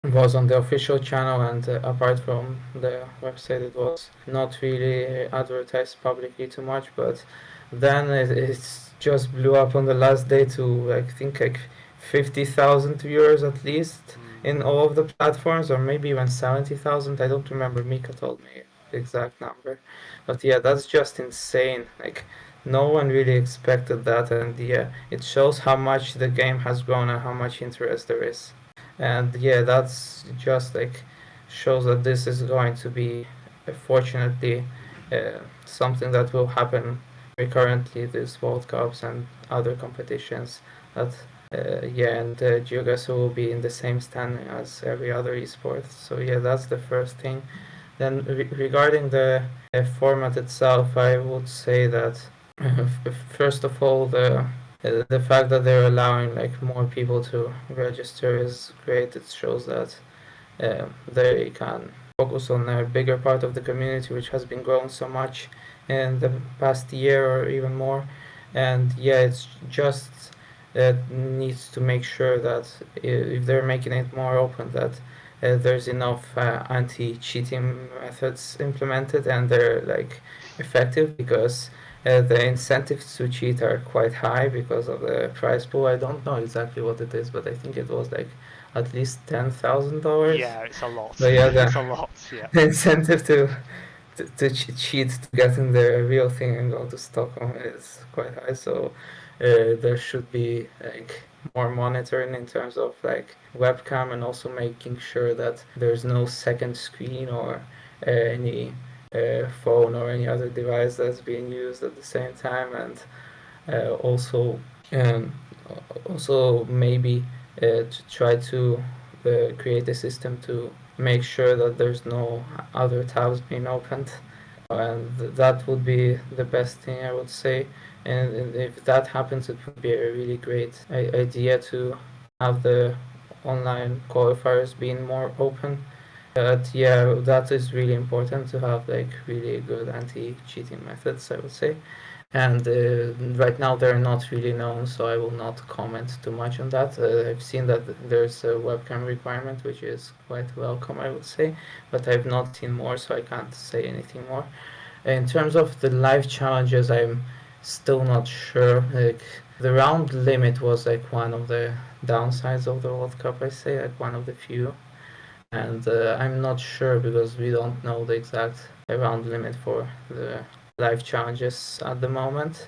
was on the official channel, and apart from the website it was not really advertised publicly too much, but then it just blew up on the last day to like, I think like 50,000 viewers at least Hmm. in all of the platforms, or maybe even 70,000. I don't remember. Mika told me the exact number, but yeah, that's just insane. Like, no one really expected that, and yeah, it shows how much the game has grown and how much interest there is. And yeah, that's just like shows that this is going to be, fortunately, something that will happen recurrently, these World Cups and other competitions. That yeah, and GeoGuessr will be in the same standing as every other esport. So yeah, that's the first thing. Then regarding the format itself, I would say that first of all, the fact that they're allowing like more people to register is great. It shows that they can focus on a bigger part of the community, which has been growing so much in the past year or even more. And yeah, it's just needs to make sure that if they're making it more open, that there's enough anti-cheating methods implemented and they're like effective, because the incentives to cheat are quite high because of the prize pool. I don't know exactly what it is, but I think it was like at least $10,000. Yeah, it's a lot. But yeah, It's a lot. Yeah. the incentive to cheat to get in the real thing and go to Stockholm is quite high. So there should be like more monitoring in terms of like webcam, and also making sure that there's no second screen or any phone or any other device that's being used at the same time. And also um, also maybe to try to create a system to make sure that there's no other tabs being opened, and that would be the best thing, I would say. And if that happens, it would be a really great idea to have the online qualifiers being more open. But yeah, that is really important to have like really good anti-cheating methods, I would say. And right now they're not really known, so I will not comment too much on that. I've seen that there's a webcam requirement, which is quite welcome, I would say, but I've not seen more, so I can't say anything more. In terms of the live challenges, I'm still not sure. Like, the round limit was like one of the downsides of the World Cup, I say, like one of the few. And I'm not sure because we don't know the exact round limit for the live challenges at the moment.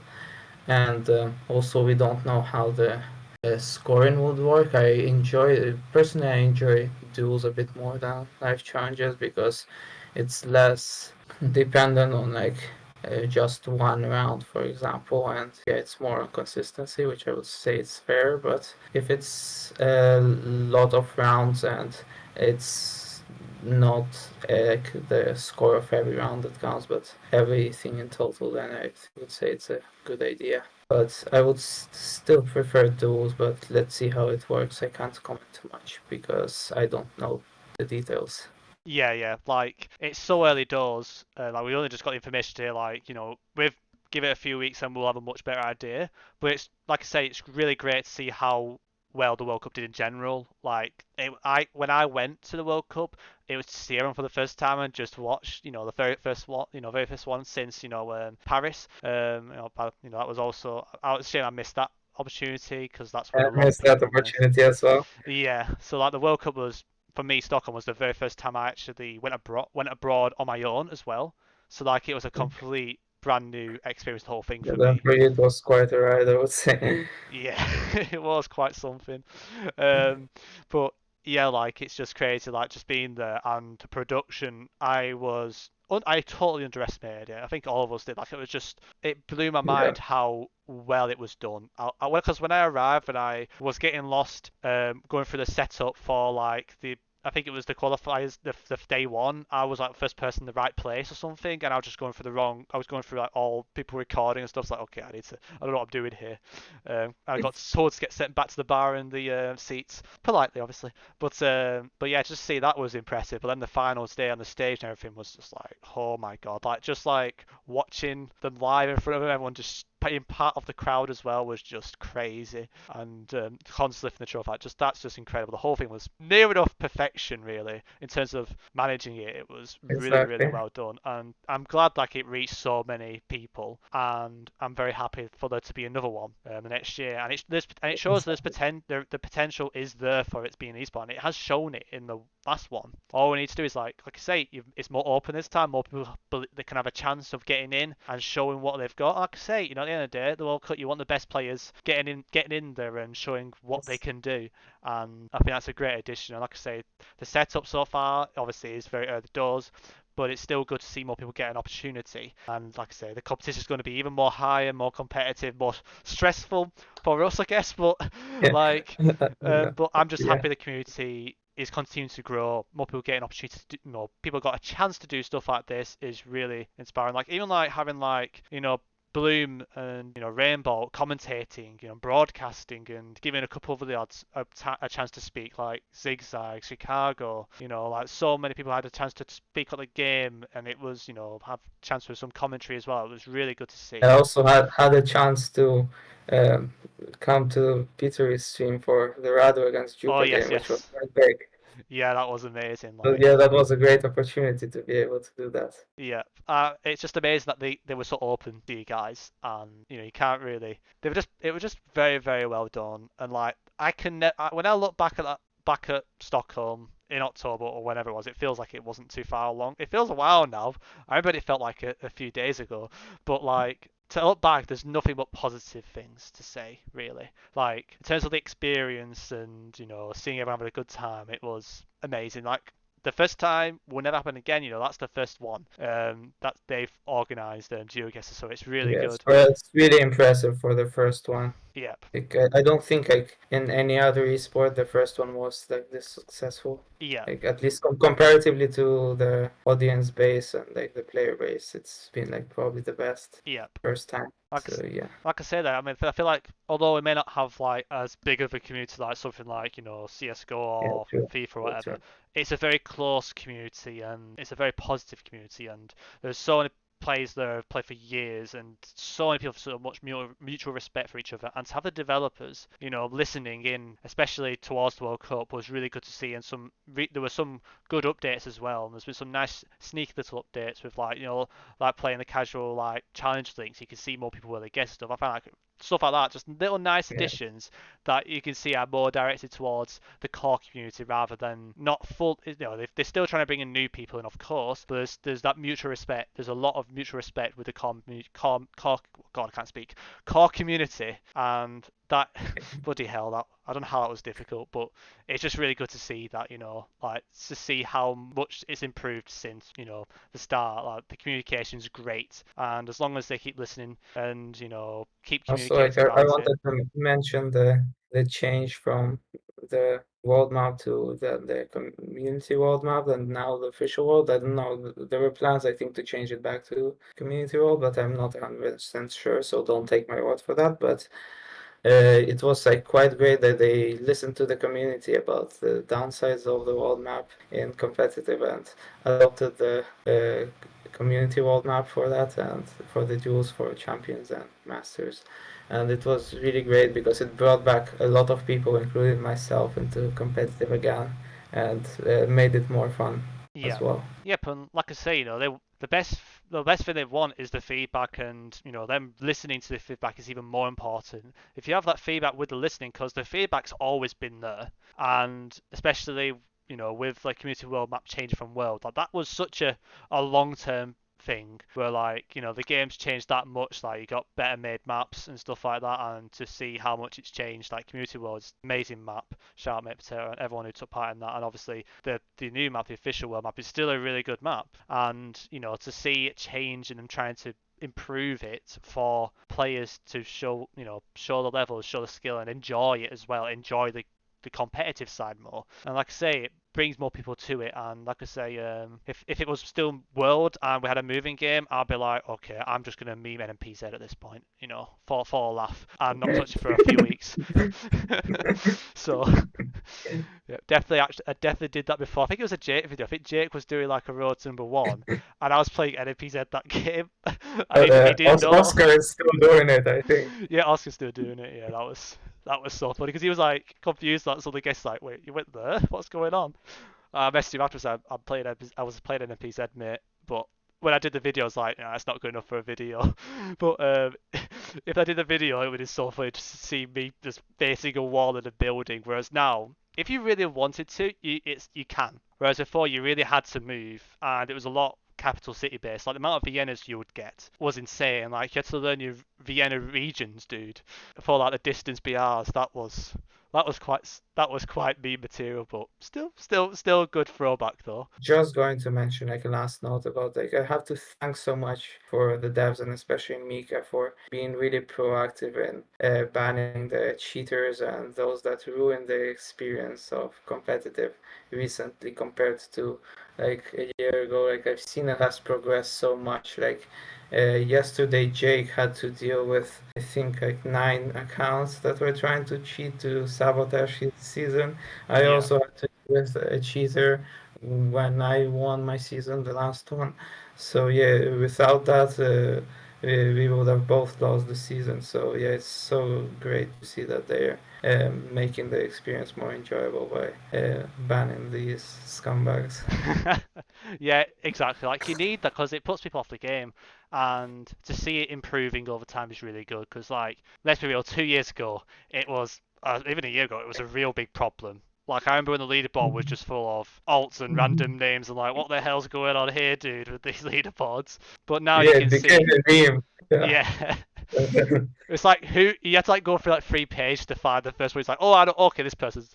And also we don't know how the scoring would work. I enjoy duels a bit more than live challenges because it's less dependent on like just one round, for example, and yeah, it's more on consistency, which I would say is fair. But if it's a lot of rounds and it's not the score of every round that counts, but everything in total, then I would say it's a good idea. But I would still prefer duels, but let's see how it works. I can't comment too much because I don't know the details. Yeah, yeah. Like, it's so early doors. Like, we only just got the information today. Like, we've give it a few weeks and we'll have a much better idea. But it's like I say, it's really great to see how well the World Cup did in general. Like, when I went to the World Cup, it was to see everyone for the first time and just watch, the very first one since Paris. That was also. I was ashamed I missed that opportunity because that's when I a lot of missed that people missed. opportunity as well. Yeah, so like the World Cup was for me, Stockholm was the very first time I actually went abroad on my own as well. So like it was a complete brand new experience, the whole thing The for Grand me. Prix, it was quite a ride, I would say. Yeah, it was quite something. Um, but yeah, like it's just crazy, like just being there and the production. I totally underestimated it. I think all of us did. Like it was just, it blew my Yeah. mind how well it was done. Because when I arrived and I was getting lost, going through the setup for like I think it was the qualifiers, the day one. I was like the first person in the right place or something, and I was just going for the wrong. I was going through like all people recording and stuff. It's like, okay, I don't know what I'm doing here. I got told to get sent back to the bar and the seats politely, obviously. But yeah, just see that was impressive. But then the finals day on the stage and everything was just like, oh my god, like just like watching them live in front of everyone, just being part of the crowd as well was just crazy. And Hans lifting the trophy, like, just that's just incredible. The whole thing was near enough perfection, really, in terms of managing it. It was really, really Exactly. well done, and I'm glad like it reached so many people, and I'm very happy for there to be another one the next year. And it shows the potential is there for it being esports, and it has shown it in the last one. All we need to do is like I say, it's more open this time. More people they can have a chance of getting in and showing what they've got. Like I say, at the end of the day, the World Cup, you want the best players getting in there and showing what they Yes. can do. And I think that's a great addition. And like I say, the setup so far obviously is very early doors, but it's still good to see more people get an opportunity. And like I say, the competition is going to be even more higher, more competitive, more stressful for us, I guess. But Yeah. like, Yeah. but I'm just Yeah. happy the community is continuing to grow. More people getting opportunity to do, more people got a chance to do stuff like this is really inspiring. Like even like having like Bloom and Rainbow commentating, broadcasting and giving a couple of the odds a chance to speak, like Zigzag, Chicago, like so many people had a chance to speak on the game, and it was, have a chance for some commentary as well. It was really good to I see. also had a chance to um, come to Peter's stream for the Rado against Oh Jupa yes, game, which was yes, quite big. yeah, that was amazing. So Like, yeah, that was a great opportunity to be able to do that. yeah, it's just amazing that they were so open to you guys, and you can't really. They were just it was just very very well done, and like when I look back at Stockholm in October or whenever it was, it feels like it wasn't too far along. It feels a while now. I remember it felt like a few days ago, but like to look back, there's nothing but positive things to say, really. Like in terms of the experience and seeing everyone having a good time, it was amazing. Like the first time will never happen again. That's the first one that they've organised GeoGuessr, so it's really Yes, good. but it's really impressive for the first one. Yep. Like, I don't think like in any other esport the first one was like this successful. Yep. Like at least comparatively to the audience base and like the player base, it's been like probably the best Yep. first time. Like So yeah, like I say that, I mean, I feel like although we may not have like as big of a community like something like CS:GO yeah, or true. FIFA or That's whatever, right. it's a very close community and it's a very positive community, and there's so many players that have played for years and so many people have so much mutual respect for each other, and to have the developers listening in, especially towards the World Cup, was really good to see. And there were some good updates as well, and there's been some nice sneaky little updates with like playing the casual like challenge links. You can see more people where they get stuff. I find like stuff like that, just little nice Yeah. additions that you can see are more directed towards the core community rather than not full. They're still trying to bring in new people, and of course, but there's that mutual respect. There's a lot of mutual respect with the core God, I can't speak, core community, and that bloody hell, that I don't know how that was difficult, but it's just really good to see that, like to see how much it's improved since, the start. Like the communication is great, and as long as they keep listening and keep Also, like communicating I about it. wanted to mention the change from the world map to the community world map and now the official world. I don't know. There were plans, I think, to change it back to community world, but I'm not 100% sure, so don't take my word for that. But it was like quite great that they listened to the community about the downsides of the world map in competitive and adopted the community world map for that and for the duels for champions and masters. And it was really great because it brought back a lot of people, including myself, into competitive again and made it more fun as Yeah. well. Yep, and like I say, the best thing they want is the feedback, and them listening to the feedback is even more important. If you have that feedback with the listening, because the feedback's always been there, and especially with like community world map changing from world, like that was such a long term thing where like the game's changed that much, like you got better made maps and stuff like that, and to see how much it's changed, like Community World's amazing map, shout out Mate Potato and everyone who took part in that, and obviously the new map, the official world map, is still a really good map, and to see it change and them trying to improve it for players to show the levels, show the skill, and enjoy it as well, enjoy the competitive side more. And like I say, it brings more people to it. And like I say, if it was still World and we had a moving game, I'd be like, okay, I'm just gonna meme NPZ at this point, for a laugh, and not Okay. touch it for a few weeks. So yeah, definitely, actually, I definitely did that before. I think it was a Jake video. I think Jake was doing like a road to #1, and I was playing NPZ that game, and he didn't know. Oscar is still doing it, I think. Yeah, Oscar's still doing it. Yeah, that was so funny because he was like confused. That so the guest's like, "Wait, you went there? What's going on?" I messaged him afterwards. I was playing an NPZ, mate, but when I did the video, I was like, "Nah, it's not good enough for a video." But if I did the video, it would be so funny just to see me just facing a wall in a building. Whereas now, if you really wanted to, you can. Whereas before, you really had to move, and it was a lot capital city based. Like the amount of Viennas you would get was insane. Like you had to learn your Vienna regions, dude. For like the distance BRs, that was quite meme material, but still a good throwback though. Just going to mention like a last note about like I have to thank so much for the devs and especially Mika for being really proactive in banning the cheaters and those that ruin the experience of competitive recently compared to like a year ago. Like I've seen it has progressed so much. Like yesterday Jake had to deal with I think like 9 accounts that were trying to cheat to sabotage his season. I Yeah. also had to deal with a cheater when I won my season, the last one. So yeah, without that, we would have both lost the season. So yeah, it's so great to see that they're making the experience more enjoyable by banning these scumbags. Yeah, exactly. Like you need that because it puts people off the game, and to see it improving over time is really good. Because like, let's be real, 2 years ago it was, even a year ago, it was a real big problem. Like I remember when the leaderboard was just full of alts and random names, and like, what the hell's going on here, dude, with these leaderboards? But now you Yeah, can it became see, a meme. Yeah. yeah. It's like who you have to like go through like 3 pages to find the first one. It's like, oh, I know this person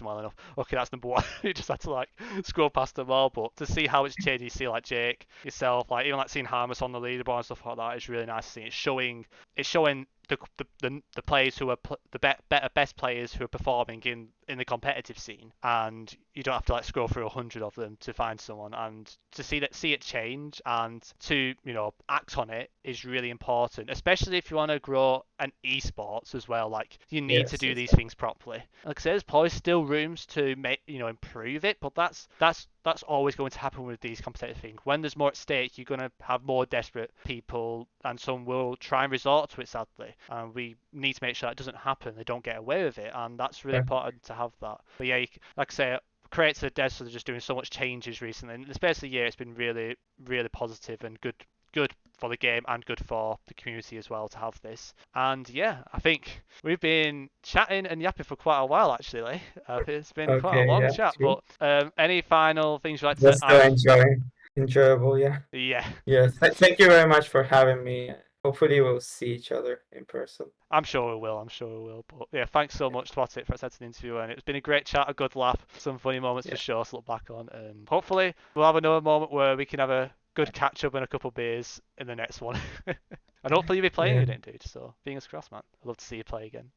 well enough. Okay, that's number 1. You just had to like scroll past them all. But to see how it's changed, you see like Jake yourself, like even like seeing Harmus on the leaderboard and stuff like that is really nice to see. It's showing the players who are the best players who are performing in the competitive scene, and you don't have to like scroll through 100 of them to find someone, and to see it change and to act on it is really important, especially if you want to grow an esports as well. Like you need to Yes, do yes. these things properly. Like I said, there's probably still rooms to make improve it, but that's always going to happen with these competitive things. When there's more at stake, you're going to have more desperate people, and some will try and resort to it, sadly. And we need to make sure that doesn't happen. They don't get away with it, and that's really Uh, important to have that. But yeah, like I say, creates the devs are just doing so much changes recently. In the space of a year, it's been really, really positive and good for the game and good for the community as well to have this. And yeah, I think we've been chatting and yapping for quite a while actually. It's been quite a okay, long yeah, chat, true. but any final things you'd like to Just add? enjoyable, yeah. Yeah, Yes, thank you very much for having me. Hopefully, we'll see each other in person. I'm sure we will. I'm sure we will. But yeah, thanks so Yeah, much, Topotic, for accepting the interview. And it's been a great chat, a good laugh, some funny moments for yeah, sure to look back on. And hopefully, we'll have another moment where we can have a good catch up and a couple of beers in the next one. And hopefully, you'll be playing yeah. again, dude. So fingers crossed, man. I'd love to see you play again.